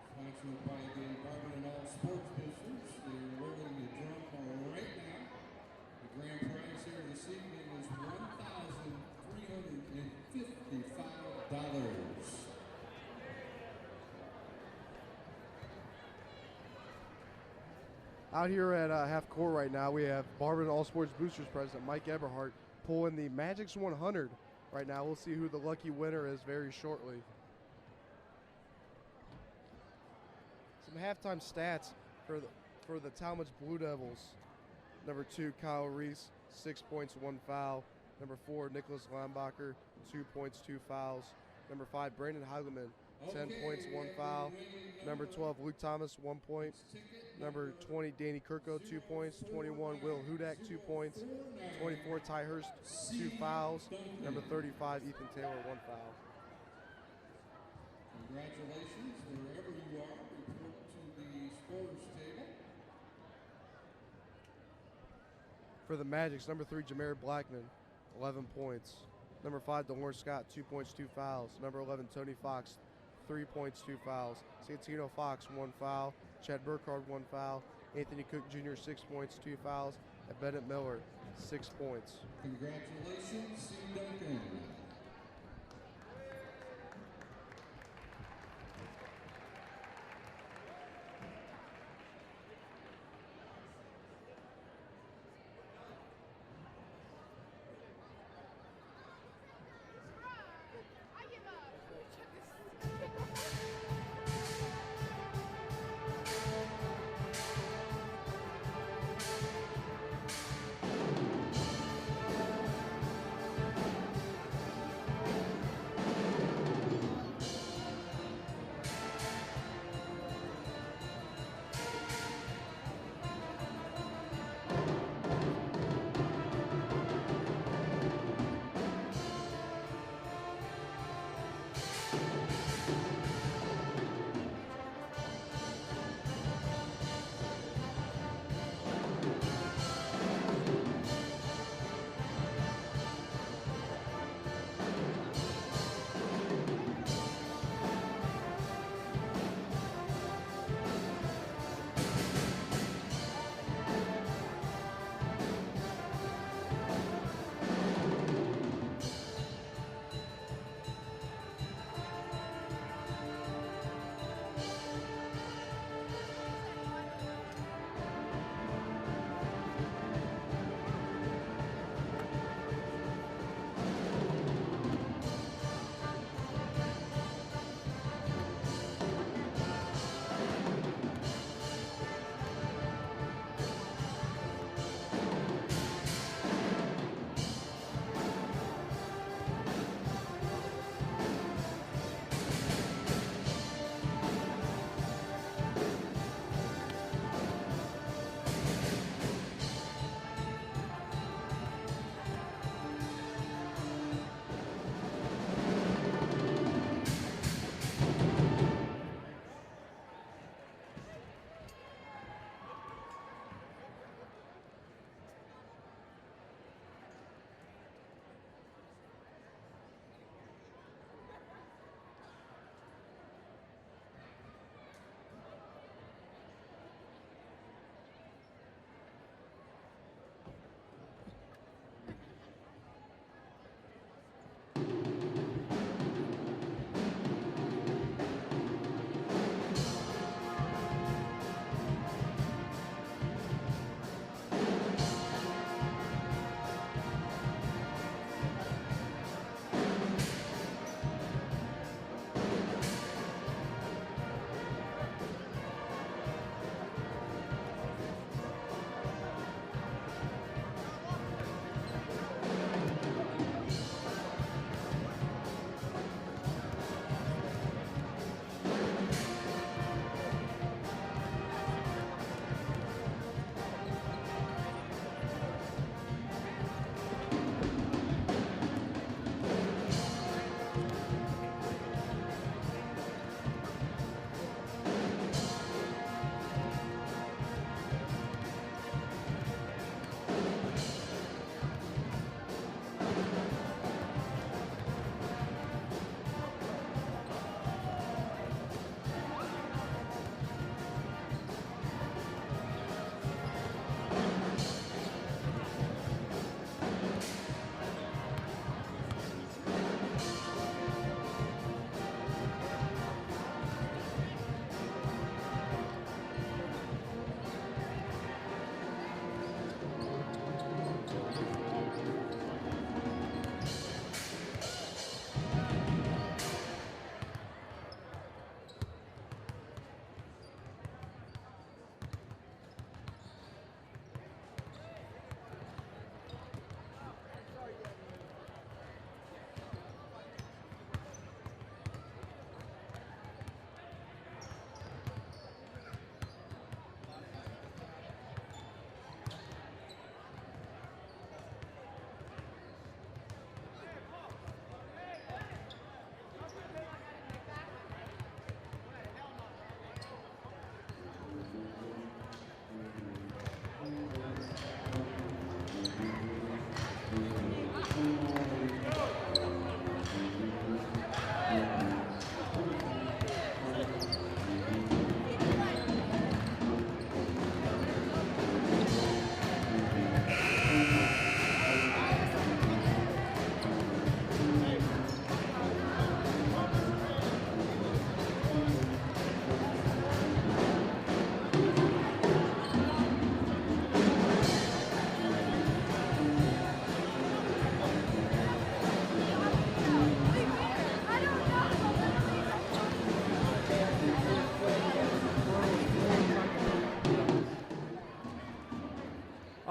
Speaker 1: Sponsored by the Barberton All Sports Boosters. They're rolling the drum right now. The grand prize here this evening is $1,355.
Speaker 2: Out here at half court right now, we have Barberton All Sports Boosters president Mike Eberhardt pulling the Magic's 100 right now. We'll see who the lucky winner is very shortly. Some halftime stats for the Tallmadge Blue Devils. Number 2, Kyle Reese, 6 points, 1 foul. Number 4, Nicholas Limbacher, 2 points, 2 fouls. Number 5, Brandon Heileman, 10 points, 1 foul. Number 12, Luke Thomas, 1 point. Number 20, Danny Kirko, 2 points. 21, Will Hudak, 2 points. 24, Ty Hurst, 2 fouls. Number 35, Ethan Taylor, 1 foul.
Speaker 1: Congratulations, wherever you are, report to the scorer's table.
Speaker 2: For the Magics, number 3, Jameer Blackman, 11 points. Number 5, Delore Scott, 2 points, 2 fouls. Number 11, Tony Fox, 3 points, 2 fouls. Santino Fox, 1 foul. Chad Burkhardt, 1 foul. Anthony Cook Jr., 6 points, 2 fouls. And Bennett Miller, 6 points.
Speaker 1: Congratulations, C. Duncan.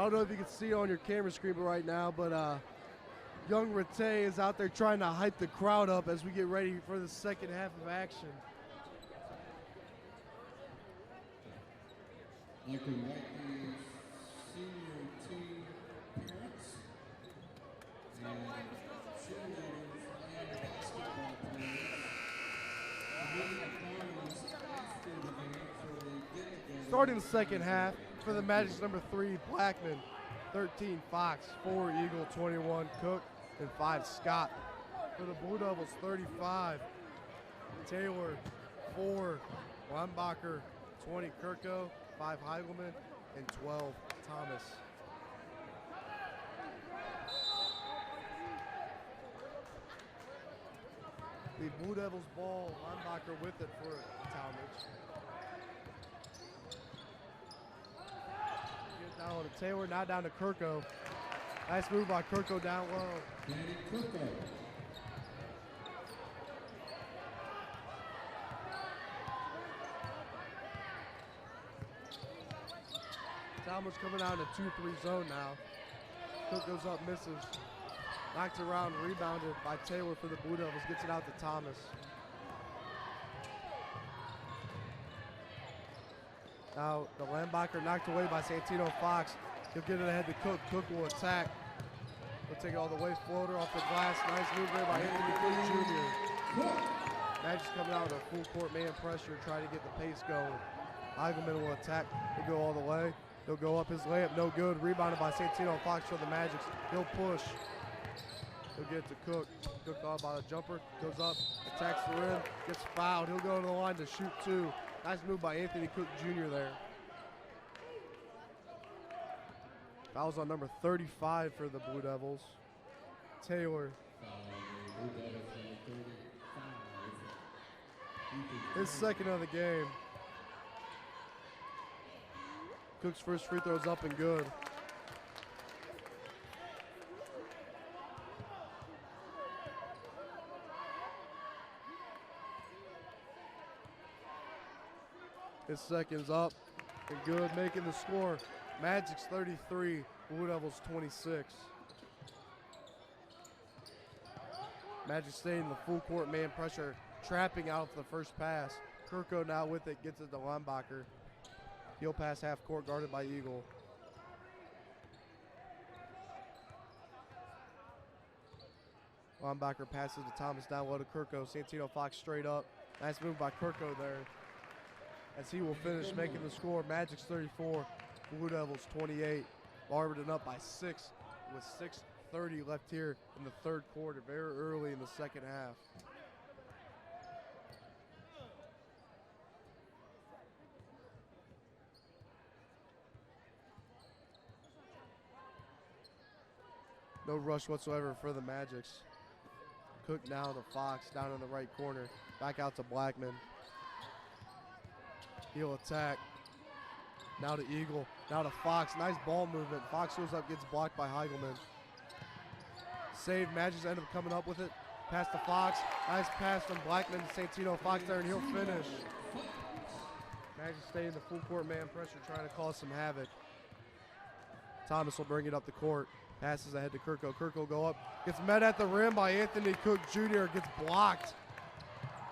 Speaker 2: don't know if you can see it on your camera screen right now, but young Rate is out there trying to hype the crowd up as we get ready for the second half of action.
Speaker 1: Like to invite the senior team parents and cheerleaders and basketball players to meet the parents after the game for the get-together.
Speaker 2: Starting the second half for the Magic's number 3, Blackman, 13, Fox, 4, Eagle, 21, Cook, and 5, Scott. For the Blue Devils, 35, Taylor, 4, Weinbacher, 20, Kirko, 5, Heigelman, and 12, Thomas. The Blue Devils ball, Weinbacher with it for Tallmadge. Get down to Taylor, now down to Kirko. Nice move by Kirko down low.
Speaker 1: Danny Kirko.
Speaker 2: Tallmadge coming out in a 2-3 zone now. Cook goes up, misses. Knocked around, rebounded by Taylor for the Blue Devils. Gets it out to Thomas. Now the linebacker knocked away by Santino Fox. He'll get it ahead to Cook. Cook will attack. He'll take it all the way. Floater off the glass. Nice move there by Anthony Cook Jr. Magic's coming out with a full court man pressure, trying to get the pace going. Heigelman will attack. He'll go all the way. He'll go up his layup. No good. Rebounded by Santino Fox for the Magics. He'll push. He'll get it to Cook. Cook off by the jumper. Goes up. Attacks the rim. Gets fouled. He'll go to the line to shoot 2. Nice move by Anthony Cook Jr. there. Fouls on number 35 for the Blue Devils. Taylor. His second of the game. Cook's first free throw is up and good. His second's up and good, making the score. Magic's 33, Blue Devils 26. Magic staying in the full court man pressure, trapping out for the first pass. Kirko now with it, gets it to Linebacker. He'll pass half court, guarded by Eagle. Linebacker passes to Thomas down low to Kirko. Santino Fox straight up. Nice move by Kirko there, as he will finish making the score. Magic's 34, Blue Devils 28. Barberton up by 6 with 6:30 left here in the third quarter, very early in the second half. No rush whatsoever for the Magics. Cook now to Fox, down in the right corner. Back out to Blackman. He'll attack. Now to Eagle. Now to Fox. Nice ball movement. Fox goes up, gets blocked by Heigelman. Save. Magic's end up coming up with it. Pass to Fox. Nice pass from Blackman to Santino Fox there, and he'll finish. Magic stay in the full court man pressure, trying to cause some havoc. Thomas will bring it up the court. Passes ahead to Kirko. Kirko will go up. Gets met at the rim by Anthony Cook Jr. Gets blocked.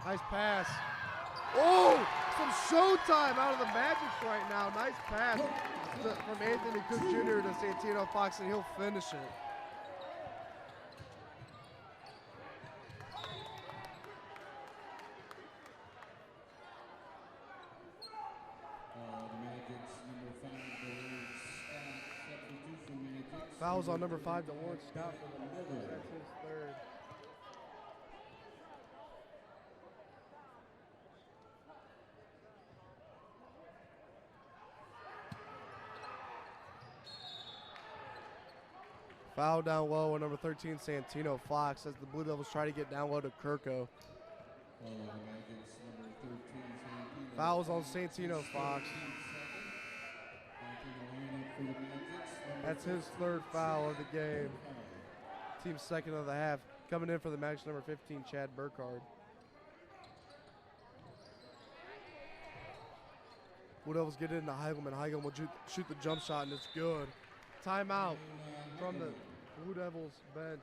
Speaker 2: Nice pass. Oh! Some showtime out of the Magic right now. Nice pass from Anthony Cook Jr. to Santino Fox, and he'll finish it. Fouls on number 5 to Lawrence Scott for the Devils. That's his third. Foul down low on number 13, Santino Fox, as the Blue Devils try to get down low to Kirko. Fouls on Santino Fox. That's his third foul of the game. Team's second of the half. Coming in for the Magic's number 15, Chad Burkhardt. Blue Devils get into Heigelman. Heigelman will shoot the jump shot, and it's good. Timeout from the Blue Devils bench.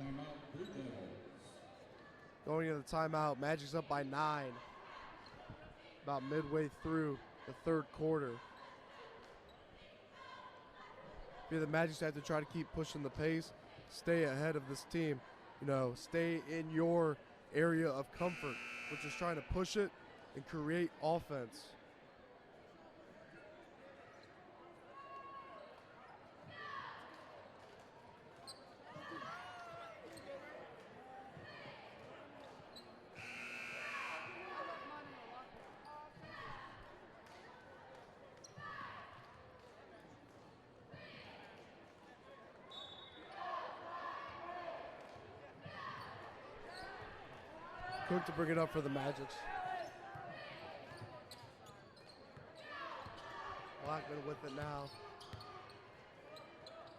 Speaker 1: Timeout, Blue Devils.
Speaker 2: Going into the timeout, Magic's up by 9. About midway through the third quarter. Here the Magic have to try to keep pushing the pace, stay ahead of this team. You know, stay in your area of comfort, which is trying to push it and create offense. Cook to bring it up for the Magics. Blackman with it now.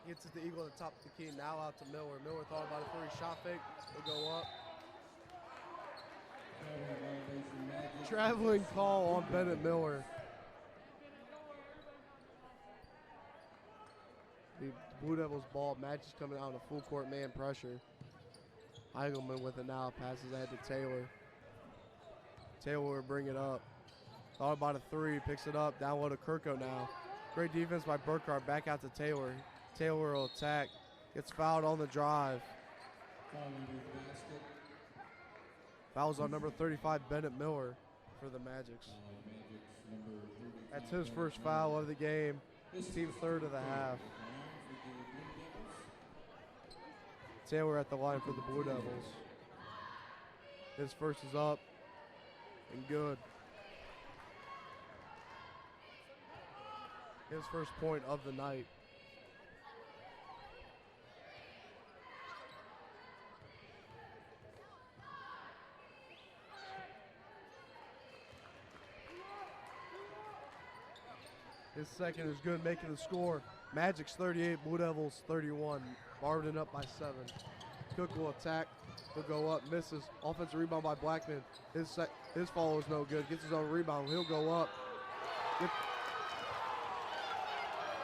Speaker 2: Gets it to Eagle at the top of the key. Now out to Miller. Miller thought about a 3 shot fake. It'll go up. Traveling call on Bennett Miller. The Blue Devils ball. Magic's coming out in a full court man pressure. Heigelman with it now, passes ahead to Taylor. Taylor will bring it up. Thought about a 3, picks it up, down low to Kirko now. Great defense by Burkhart, back out to Taylor. Taylor will attack, gets fouled on the drive. Fouls on number 35, Bennett Miller for the Magics. That's his first foul of the game, team third of the half. Taylor at the line for the Blue Devils. His first is up and good. His first point of the night. His second is good, making the score. Magic's 38, Blue Devils 31. Barberton up by 7. Cook will attack. He'll go up, misses. Offensive rebound by Blackman. His follow is no good. Gets his own rebound. He'll go up.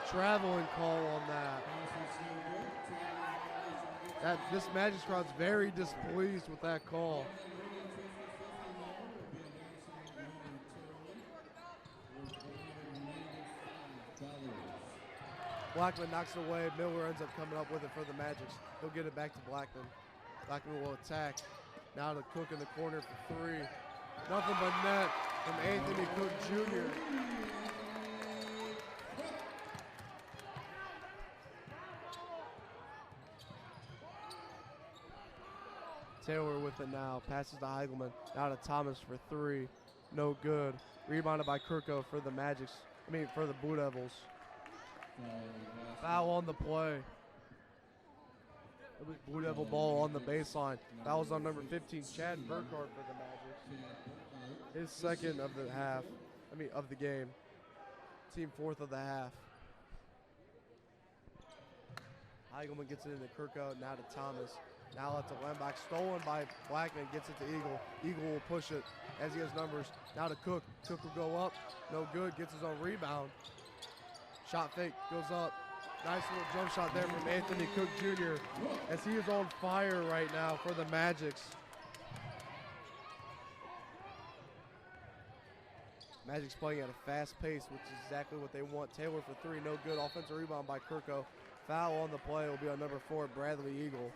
Speaker 2: Traveling call on that. This Magic crowd's very displeased with that call. Blackman knocks it away. Miller ends up coming up with it for the Magics. He'll get it back to Blackman. Blackman will attack. Now to Cook in the corner for 3. Nothing but net from Anthony Cook Jr. Taylor with it now. Passes to Heigelman. Now to Thomas for 3. No good. Rebounded by Kirko for the Magics. For the Blue Devils. Foul on the play. It was Blue Devil ball on the baseline. That was on number 15, Chad Burkhart for the Magic. His second of the half. Of the game. Team fourth of the half. Heigelman gets it into Kirko. Now to Thomas. Now out to Lembach. Stolen by Blackman. Gets it to Eagle. Eagle will push it as he has numbers. Now to Cook. Cook will go up. No good. Gets his own rebound. Shot fake, goes up. Nice little jump shot there from Anthony Cook Jr. as he is on fire right now for the Magics. Magic's playing at a fast pace, which is exactly what they want. Taylor for 3, no good. Offensive rebound by Kirko. Foul on the play will be on number 4, Bradley Eagle.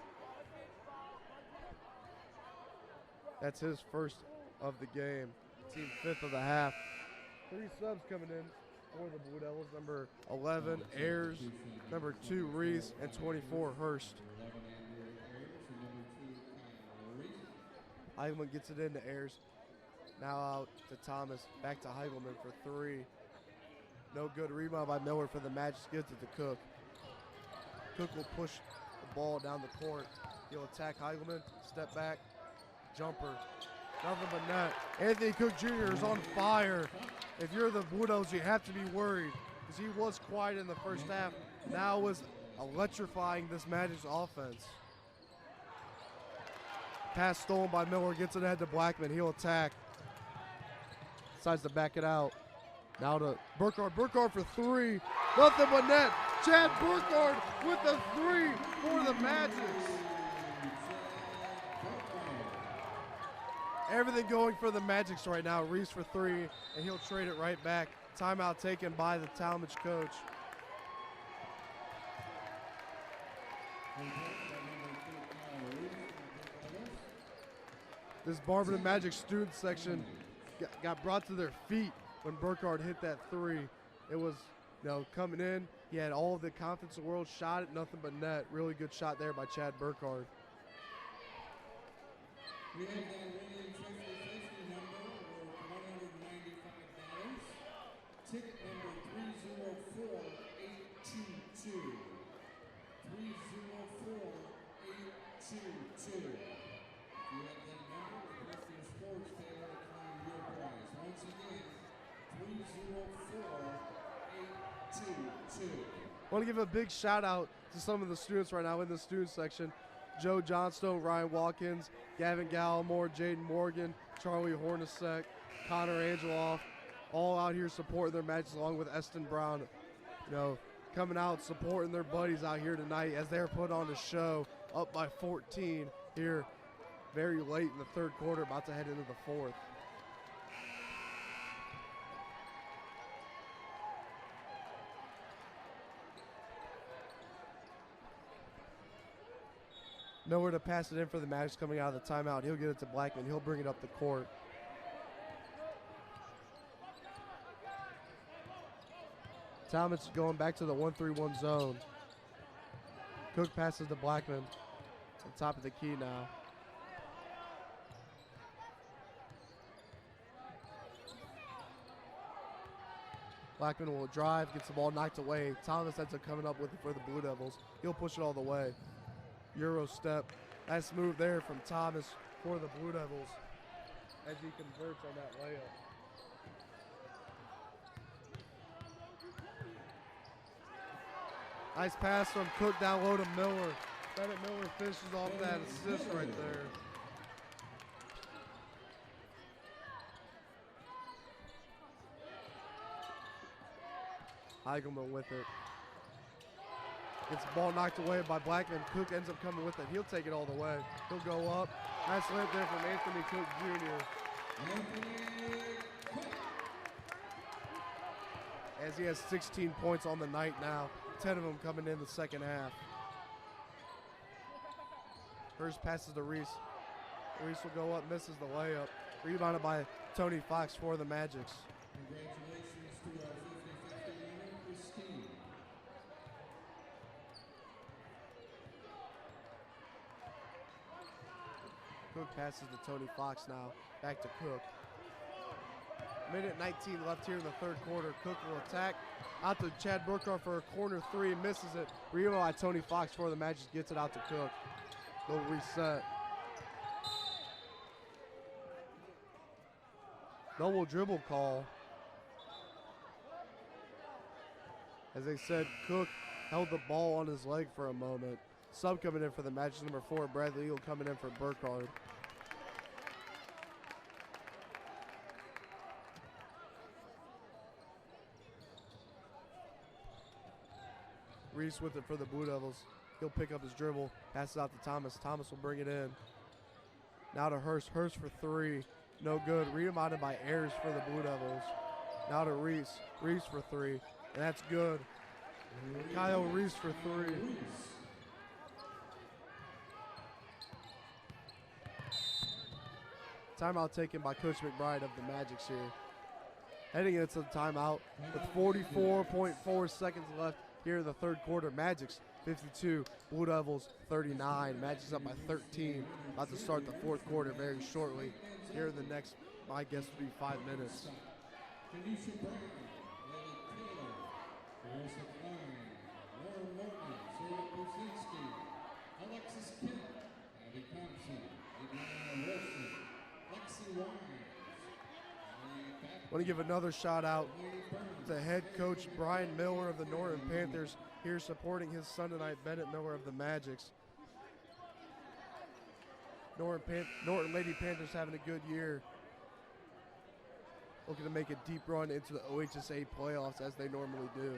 Speaker 2: That's his first of the game. Team fifth of the half. 3 subs coming in for the Blue Devils. Number 11, Ayers. Number 2, Reese. And 24, Hurst. Heigelman gets it into Ayers. Now out to Thomas. Back to Heigelman for 3. No good. Rebound by Miller for the Magic. Gets it to Cook. Cook will push the ball down the court. He'll attack Heigelman. Step back. Jumper. Nothing but net. Anthony Cook Jr. is on fire. If you're the Blue Devils, you have to be worried because he was quiet in the first half. Now is electrifying this Magic's offense. Pass stolen by Miller. Gets it ahead to Blackman. He'll attack. Decides to back it out. Now to Burkhardt. Burkhardt for three. Nothing but net. Chad Burkhardt with the three for the Magics. Everything going for the Magics right now. Reese for three, and he'll trade it right back. Timeout taken by the Tallmadge coach. This Barberton Magic student section got brought to their feet when Burkhardt hit that three. It was, coming in. He had all of the confidence in the world, shot it, nothing but net. Really good shot there by Chad Burkhardt.
Speaker 1: We have that winning safety number worth $195. Ticket number 304-822. 304-822. If you have that number, request your sports table to claim your prize. Once again, 304-822.
Speaker 2: I want to give a big shout out to some of the students right now in the student section. Joe Johnstone, Ryan Watkins, Gavin Gallimore, Jaden Morgan, Charlie Hornacek, Connor Angeloff, all out here supporting their matches along with Eston Brown, coming out supporting their buddies out here tonight as they're put on the show, up by 14 here very late in the third quarter, about to head into the fourth. Nowhere to pass it in for the Magic coming out of the timeout. He'll get it to Blackman. He'll bring it up the court. Tallmadge going back to the 1-3-1 zone. Cook passes to Blackman. On top of the key now. Blackman will drive, gets the ball knocked away. Thomas ends up coming up with it for the Blue Devils. He'll push it all the way. Euro step. Nice move there from Thomas for the Blue Devils as he converts on that layup. Nice pass from Cook down low to Miller. Bennett Miller finishes off that assist right there. Heigelman with it. Gets the ball knocked away by Blackman. Cook ends up coming with it. He'll take it all the way. He'll go up. Nice layup there from Anthony Cook Jr. As he has 16 points on the night now. 10 of them coming in the second half. First passes to Reese. Reese will go up, misses the layup. Rebounded by Tony Fox for the Magics.
Speaker 1: Congratulations to our 50-50 winner, Christine.
Speaker 2: Cook passes to Tony Fox now. Back to Cook. Minute 19 left here in the third quarter. Cook will attack. Out to Chad Burkhardt for a corner three. Misses it. Rebound by Tony Fox for the Magic. Gets it out to Cook. They'll reset. Double dribble call. As they said, Cook held the ball on his leg for a moment. Sub coming in for the Magic, number 4, Bradley Eagle coming in for Burkhardt. Reese with it for the Blue Devils. He'll pick up his dribble, passes out to Thomas. Thomas will bring it in. Now to Hurst. Hurst for three. No good. Rebounded by Ayers for the Blue Devils. Now to Reese. Reese for three. And that's good. Kyle Reese for three. Timeout taken by Coach McBride of the Magics here. Heading into the timeout with 44.4 seconds left here in the third quarter. Magics 52, Blue Devils 39. Magics up by 13. About to start the fourth quarter very shortly. Here in the next, my guess would be 5 minutes.
Speaker 1: Tanisha Brown, Lily Taylor, Marissa Klein, Lauren Morton, Sarah Kuczynski, Alexis Kemp, Abby Thompson, Adriana Wilson, Lexi Wines.
Speaker 2: I want to give another shout out to head coach Brian Miller of the Norton Panthers here supporting his son tonight, Bennett Miller of the Magics. Norton Lady Panthers having a good year. looking to make a deep run into the OHSA playoffs as they normally do.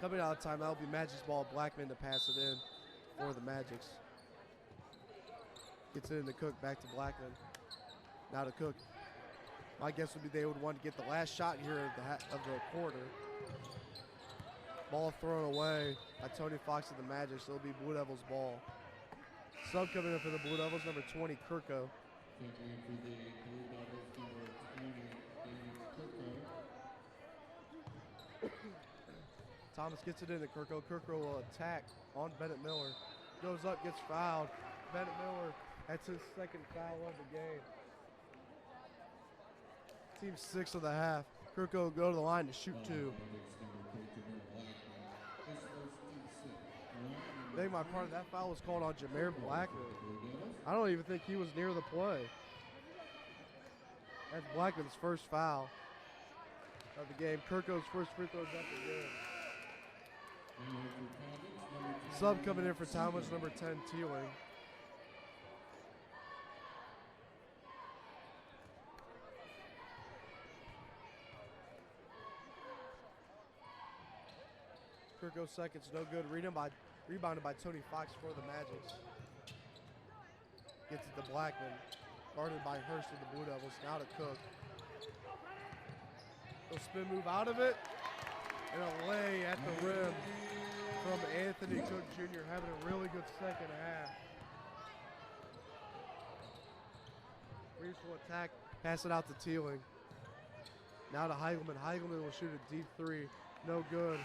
Speaker 2: Coming out of time, that'll be Magic's ball. Blackman to pass it in for the Magics. Gets it into Cook, back to Blackman. Now to Cook. My guess would be they would want to get the last shot here of the quarter. Ball thrown away by Tony Fox of the Magic, so it'll be Blue Devils ball. Sub coming in for the Blue Devils, number 20, Kirko. Thomas gets it into Kirko. Kirko will attack on Bennett Miller. Goes up, gets fouled. Bennett Miller, that's his second foul of the game. Team 6 of the half. Kirko will go to the line to shoot 2. I think my part of that foul was called on Jameer Blackman. I don't even think he was near the play. That's Blackman's first foul of the game. Kirko's first free throws up again. Sub coming in for Tallmadge, number 10, Teeling. Kirko seconds, no good. Rebounded by Tony Fox for the Magics. Gets it to Blackman. Guarded by Hurst of the Blue Devils. Now to Cook. He'll spin move out of it. And a lay at the rim from Anthony Cook Jr. having a really good second half. Reese will attack. Pass it out to Teeling. Now to Heigelman. Heigelman will shoot a deep 3. No good.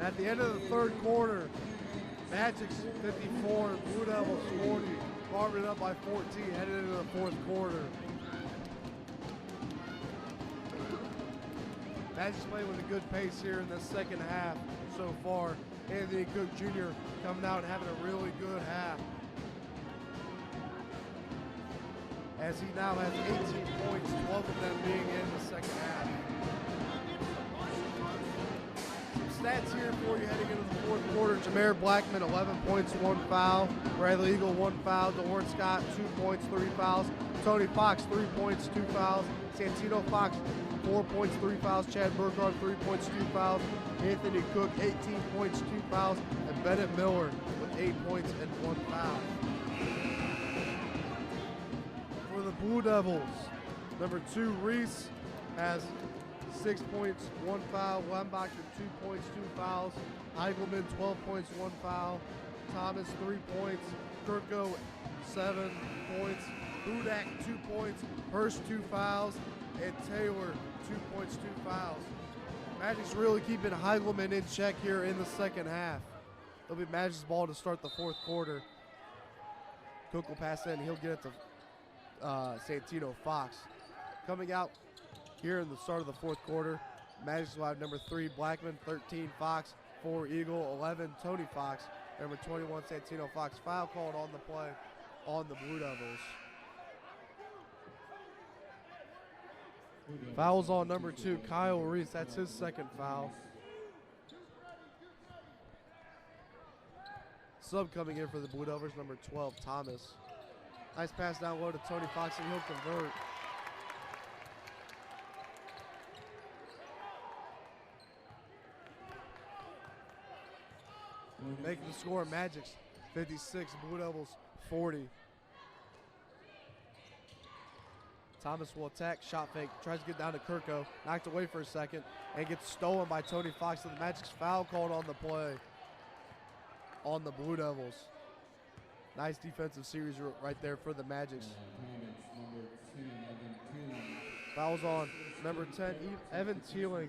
Speaker 2: At the end of the third quarter, Magic's 54, Blue Devils 40. Barberton up by 14, headed into the fourth quarter. Magic's playing with a good pace here in the second half so far. Anthony Cook Jr. coming out and having a really good half. As he now has 18 points, 12 of them being in the second half. Stats here for you heading into the fourth quarter. Jameer Blackman, 11 points, 1 foul. Bradley Eagle, 1 foul. DeLorean Scott, 2 points, 3 fouls. Tony Fox, 3 points, 2 fouls. Santino Fox, 4 points, 3 fouls. Chad Burkhardt, 3 points, 2 fouls. Anthony Cook, 18 points, 2 fouls. And Bennett Miller with 8 points and 1 foul. For the Blue Devils, number 2, Reese has 6 points, 1 foul. Wembacher, 2 points, 2 fouls. Heigelman, 12 points, 1 foul. Thomas, 3 points. Kirko, 7 points. Budak, 2 points. Hurst, 2 fouls. And Taylor, 2 points, 2 fouls. Magic's really keeping Heigelman in check here in the second half. It'll be Magic's ball to start the fourth quarter. Cook will pass in. He'll get it to Santino Fox. Coming out here in the start of the fourth quarter, Magic's will have number 3, Blackman, 13, Fox, 4, Eagle, 11, Tony Fox, number 21, Santino Fox. Foul called on the play on the Blue Devils. Fouls on number 2, Kyle Reese. That's his second foul. Sub coming in for the Blue Devils, number 12, Thomas. Nice pass down low to Tony Fox, and he'll convert. Making the score, Magic's 56, Blue Devils 40. Thomas will attack, shot fake, tries to get down to Kirko, knocked away for a second, and gets stolen by Tony Fox. So the Magic's foul called on the play on the Blue Devils. Nice defensive series right there for the Magics. Fouls on number 10, Evan Teeling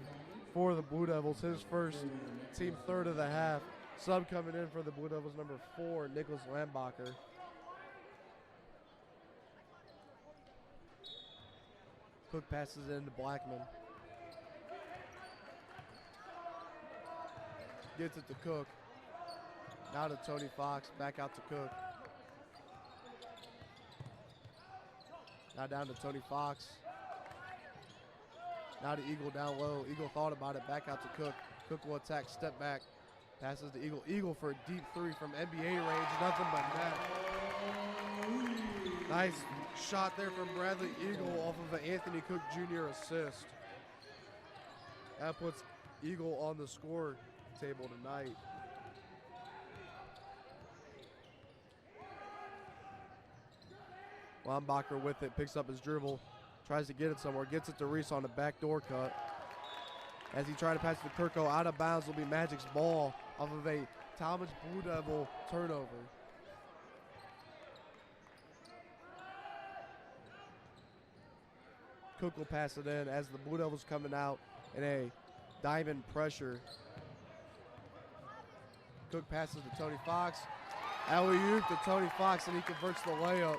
Speaker 2: for the Blue Devils, his first, team third of the half. Sub coming in for the Blue Devils, number 4, Nicholas Lambacher. Cook passes it into Blackman. Gets it to Cook. Now to Tony Fox, back out to Cook. Now down to Tony Fox. Now to Eagle down low. Eagle thought about it, back out to Cook. Cook will attack, step back. Passes to Eagle. Eagle for a deep 3 from NBA range, nothing but net. Nice shot there from Bradley Eagle off of an Anthony Cook Jr. assist. That puts Eagle on the score table tonight. Wambacher with it, picks up his dribble, tries to get it somewhere, gets it to Reese on the backdoor cut. As he tried to pass it to Kirko, out of bounds will be Magic's ball off of a Tallmadge Blue Devil turnover. Cook will pass it in as the Blue Devils coming out in a diamond pressure. Cook passes to Tony Fox. Alley-oop to Tony Fox, and he converts the layup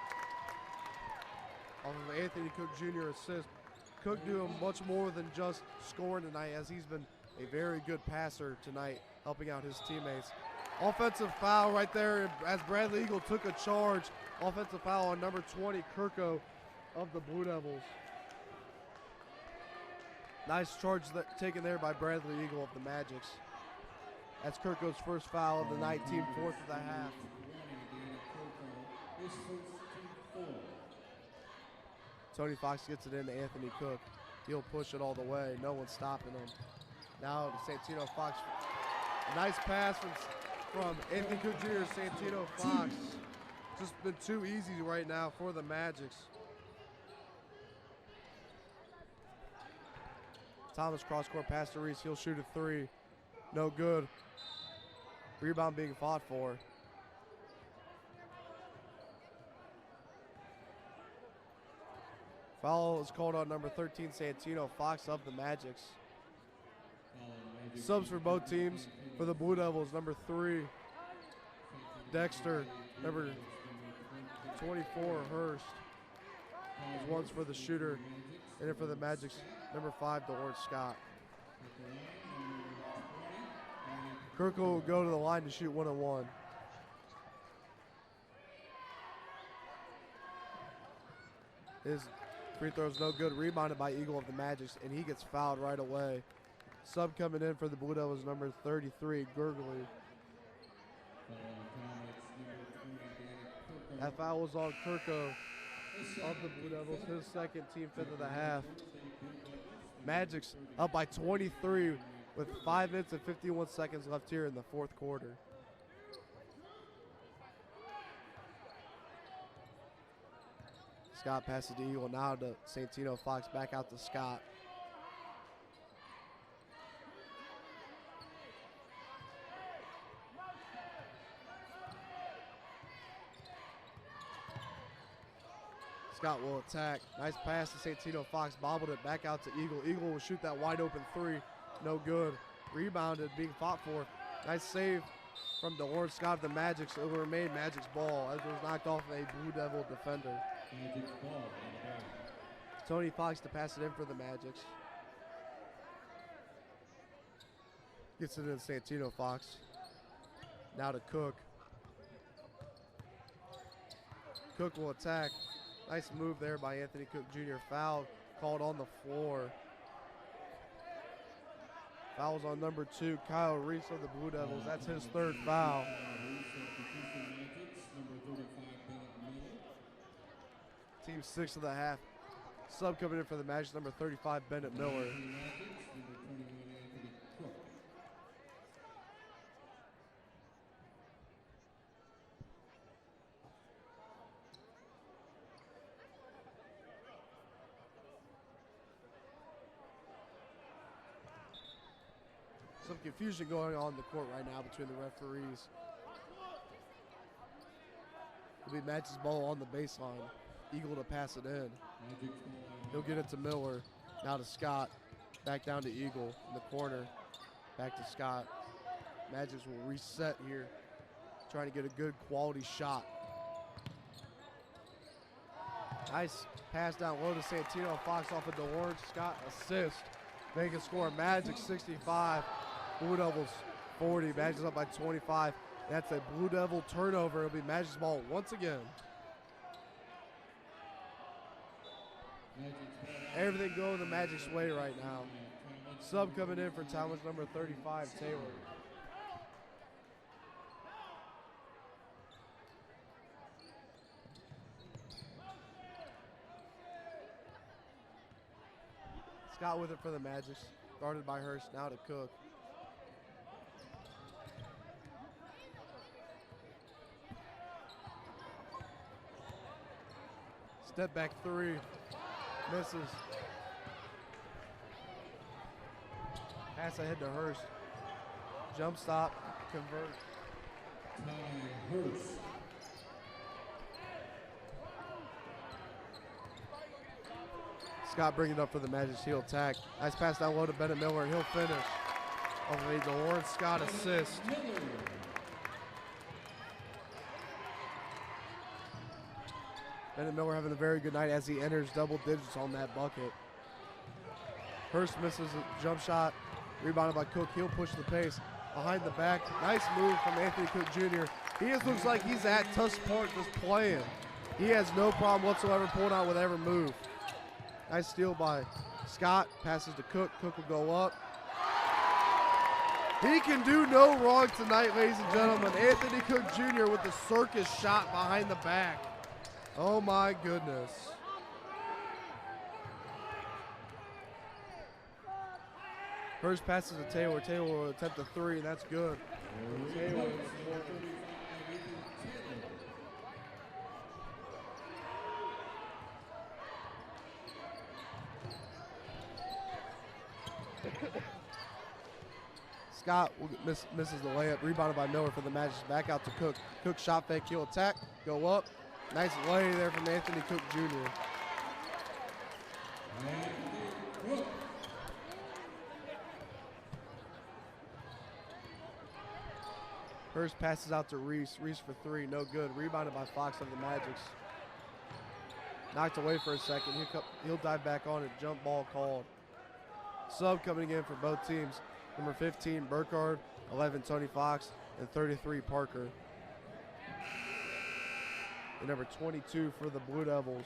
Speaker 2: off of Anthony Cook Jr. assist. Cook doing much more than just scoring tonight, as he's been a very good passer tonight, helping out his teammates. Offensive foul right there as Bradley Eagle took a charge. Offensive foul on number 20, Kirko of the Blue Devils. Nice charge taken there by Bradley Eagle of the Magics. That's Kirko's first foul of the night, team fourth of the half. Tony Fox gets it into Anthony Cook. He'll push it all the way. No one's stopping him. Now to Santino Fox. A nice pass from Anthony Cook Jr. Santino Fox. Just been too easy right now for the Magics. Thomas cross-court pass to Reese. He'll shoot a three. No good. Rebound being fought for. Foul is called on number 13, Santino Fox of the Magics. Subs for both teams. For the Blue Devils, number 3, Dexter. Number 24, Hurst. One's for the shooter. And then for the Magics, number 5, DeLawrence Scott. Kirk will go to the line to shoot 1-on-1. His free throw's no good. Rebounded by Eagle of the Magics, and he gets fouled right away. Sub coming in for the Blue Devils, number 33, Gurgley. That foul was on Kirko of the Blue Devils, his second, team fifth of the half. Magic's up by 23 with 5 minutes and 51 seconds left here in the fourth quarter. Scott passes to Eagle, now to Santino Fox, back out to Scott. Scott will attack. Nice pass to Santino Fox, bobbled it back out to Eagle. Eagle will shoot that wide open three. No good. Rebounded, being fought for. Nice save from DeLawrence Scott of the Magics. It will remain Magic's ball as it was knocked off a Blue Devil defender. Tony Fox to pass it in for the Magics. Gets it in Santino Fox. Now to Cook. Cook will attack. Nice move there by Anthony Cook Jr. Foul called on the floor. Fouls on number 2, Kyle Reese of the Blue Devils. That's his third foul. Team 6 of the half. Sub coming in for the Magic, number 35, Bennett Miller. Some confusion going on in the court right now between the referees. It'll be Magic's ball on the baseline. Eagle to pass it in. He'll get it to Miller. Now to Scott. Back down to Eagle in the corner. Back to Scott. Magic will reset here. Trying to get a good quality shot. Nice pass down low to Santino Fox off of DeLawrence Scott assist. Make a score. Magic 65. Blue Devils 40. Magic's up by 25. That's a Blue Devil turnover. It'll be Magic's ball once again. Everything going the Magic's way right now. Sub coming in for Tallmadge, number 35, Taylor. Scott with it for the Magics. Guarded by Hurst. Now to Cook. Step back three. Misses. Pass ahead to Hurst. Jump stop. Convert.
Speaker 1: Hurst.
Speaker 2: Scott bringing it up for the Magic's heel attack. Nice pass down low to Bennett Miller, and he'll finish. Over the Lawrence Scott assist. Bennett Miller having a very good night as he enters double digits on that bucket. Hurst misses a jump shot. Rebounded by Cook. He'll push the pace. Behind the back. Nice move from Anthony Cook Jr. He just looks like he's at Tusk Park just playing. He has no problem whatsoever pulling out with every move. Nice steal by Scott. Passes to Cook. Cook will go up. He can do no wrong tonight, ladies and gentlemen. Anthony Cook Jr. with the circus shot behind the back. Oh my goodness. First passes to Taylor. Taylor will attempt a three, and that's good. Taylor. Scott misses the layup. Rebounded by Miller for the Magic. Back out to Cook. Cook shot fake. He'll attack. Go up. Nice lay there from Anthony Cook Jr. Hurst passes out to Reese. Reese for three. No good. Rebounded by Fox of the Magics. Knocked away for a second. He'll dive back on it. Jump ball called. Sub coming in for both teams. Number 15, Burkhardt. 11, Tony Fox. And 33, Parker. And number 22 for the Blue Devils,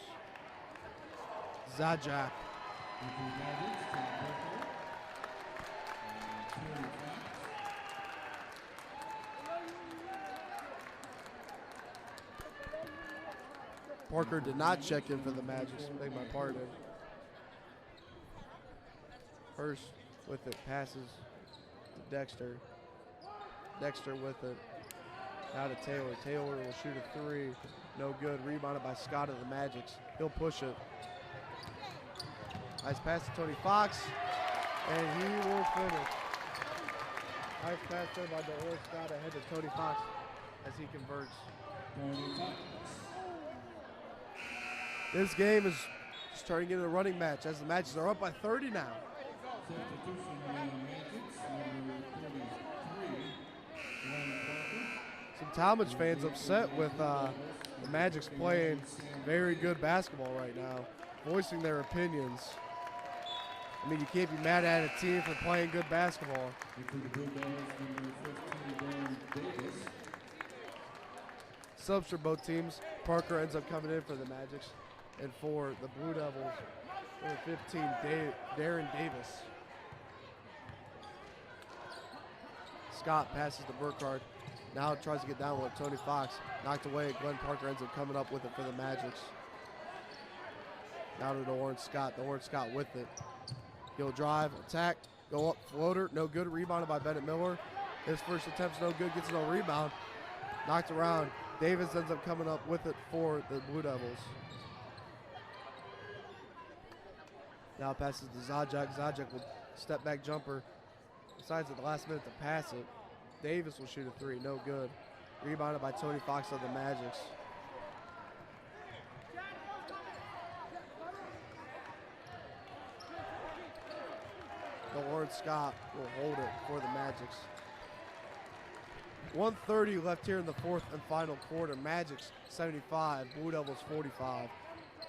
Speaker 2: Zajac. Parker did not check in for the Magics. Beg my pardon. Hurst with it, passes to Dexter. Dexter with it. Now to Taylor. Taylor will shoot a three. No good. Rebounded by Scott of the Magics. He'll push it. Nice pass to Tony Fox. And he will finish. Nice pass there by Delores Scott ahead to Tony Fox as he converts. This game is just turning into a running match as the Magics are up by 30 now. Some Tallmadge fans upset with the Magic's playing very good basketball right now, voicing their opinions. I mean, you can't be mad at a team for playing good basketball. Subs for both teams. Parker ends up coming in for the Magics. And for the Blue Devils, number 15, Darren Davis. Scott passes to Burkhardt. Now tries to get down with Tony Fox. Knocked away. Glenn Parker ends up coming up with it for the Magics. Now to Lawrence Scott. Lawrence Scott with it. He'll drive, attack, go up, floater. No good. Rebounded by Bennett Miller. His first attempt's no good. Gets no rebound. Knocked around. Davis ends up coming up with it for the Blue Devils. Now passes to Zajac. Zajac will step back jumper. Decides at the last minute to pass it. Davis will shoot a three. No good. Rebounded by Tony Fox of the Magics. Lawrence Scott will hold it for the Magics. 1:30 left here in the fourth and final quarter. Magics 75, Blue Devils 45.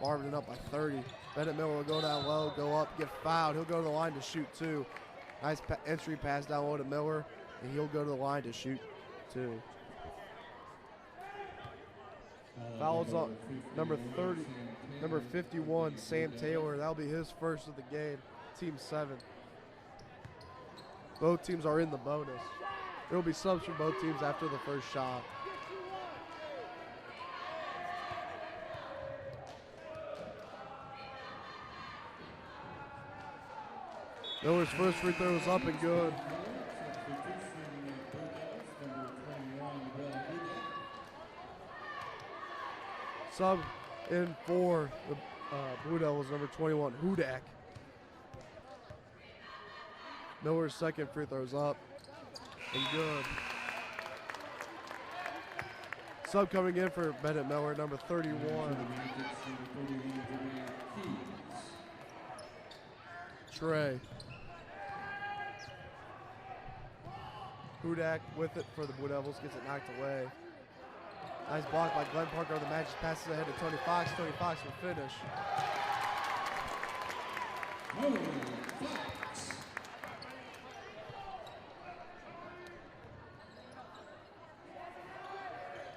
Speaker 2: Barberton up by 30. Bennett Miller will go down low, go up, get fouled. He'll go to the line to shoot two. Nice entry pass down low to Miller, and he'll go to the line to shoot two. Fouls on number 30, number 51, Sam Taylor. That'll be his first of the game, team 7. Both teams are in the bonus. There will be subs for both teams after the first shot. Miller's first free throw is up and good. Sub in for the Blue Devils, number 21, Hudak. Miller's second free throw is up and good. Sub coming in for Bennett Miller, number 31. Trey. Hudak with it for the Blue Devils, gets it knocked away. Nice block by Glenn Parker. The Magic passes ahead to Tony Fox. Tony Fox will finish.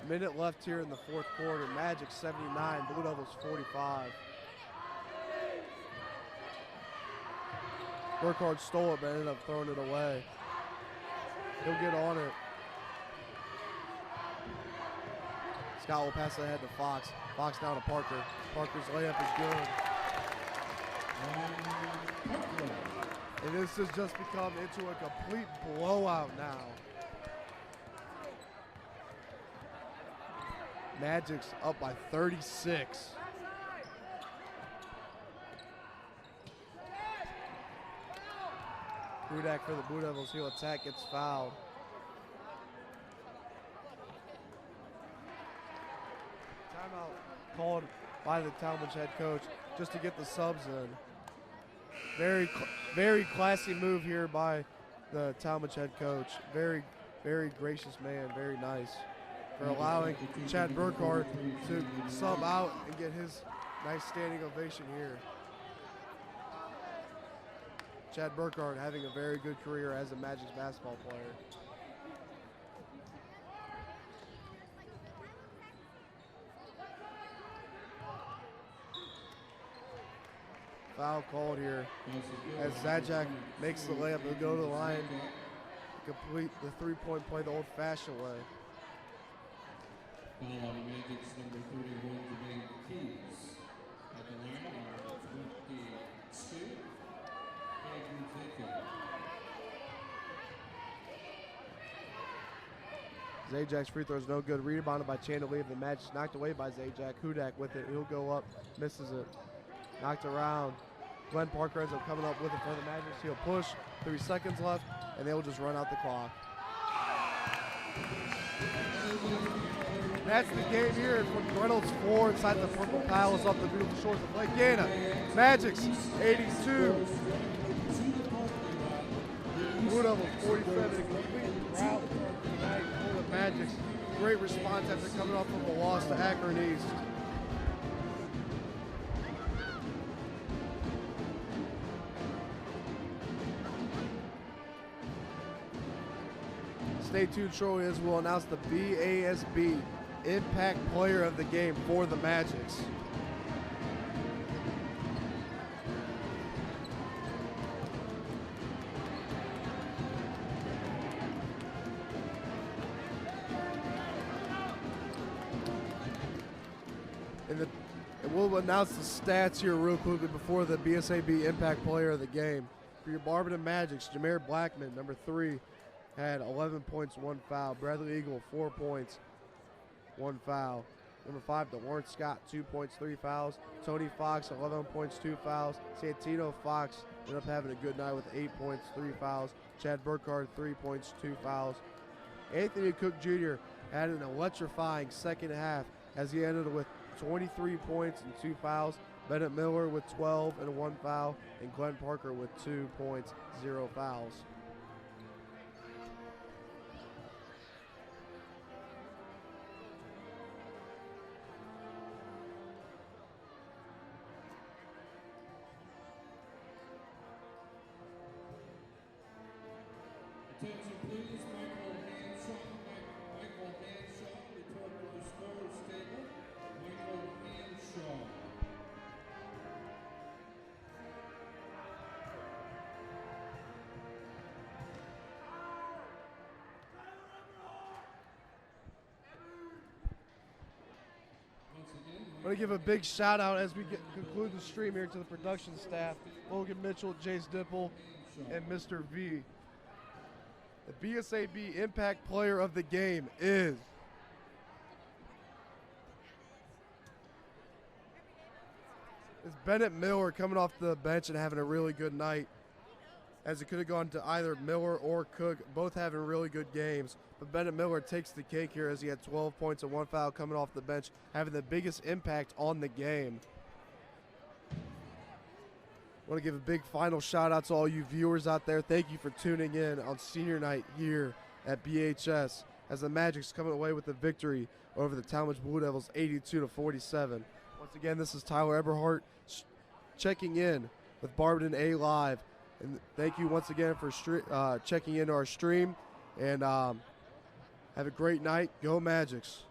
Speaker 2: Minute left here in the fourth quarter. Magic 79, Blue Devils 45. Burkhardt stole it but ended up throwing it away. He'll get on it. Scott will pass it ahead to Fox. Fox down to Parker. Parker's layup is good. And this has just become into a complete blowout now. Magic's up by 36. Hudak for the Blue Devils. He'll attack, gets fouled. Timeout called by the Tallmadge head coach just to get the subs in. Very classy move here by the Tallmadge head coach. Very gracious man, very nice for allowing Chad Burkhardt to sub out and get his nice standing ovation here. Chad Burkhardt having a very good career as a Magic's basketball player. Foul called here as Zajac makes the layup. He'll go to the line, complete the three-point play the old-fashioned way.
Speaker 1: Magic's number 31, Jermaine Keys. At the line are 22, Andrew
Speaker 2: Zajac's free throw is no good. Rebounded by Chandelier. The Magic knocked away by Zajac. Hudak with it. He'll go up, misses it. Knocked around. Glenn Parker ends up coming up with it for the Magic. He'll push. 3 seconds left, and they will just run out the clock. That's the game here from Reynolds 4 inside the Purple Palace off the beautiful shores of Lake Anna. Magic's 82. Blue Devils 47. Complete rout tonight for the Magic. Great response after coming off of a loss to Akron East. Stay tuned shortly as we'll announce the BASB Impact Player of the Game for the Magics. And we'll announce the stats here real quickly before the BSAB Impact Player of the Game. For your Barberton Magics, Jameer Blackman, number 3, had 11 points, 1 foul. Bradley Eagle, 4 points, 1 foul. Number 5, DeWarren Scott, 2 points, 3 fouls. Tony Fox, 11 points, 2 fouls. Santino Fox ended up having a good night with 8 points, 3 fouls. Chad Burkhardt, 3 points, 2 fouls. Anthony Cook Jr. had an electrifying second half as he ended with 23 points and 2 fouls. Bennett Miller with 12 and 1 foul. And Glenn Parker with 2 points, 0 fouls.
Speaker 1: Attention please, Michael Hanshaw, report to the scorer's table. Michael Hanshaw.
Speaker 2: I want to give a big shout out as we conclude the stream here to the production staff. Logan Mitchell, Jace Dipple, and Mr. V. The BSAB Impact Player of the Game is Bennett Miller, coming off the bench and having a really good night, as it could have gone to either Miller or Cook, both having really good games. But Bennett Miller takes the cake here as he had 12 points and 1 foul coming off the bench, having the biggest impact on the game. I want to give a big final shout out to all you viewers out there. Thank you for tuning in on senior night here at BHS as the Magic's coming away with the victory over the Tallmadge Blue Devils 82-47. Once again, this is Tyler Eberhardt checking in with Barberton A Live. And thank you once again for checking into our stream. And have a great night. Go Magics.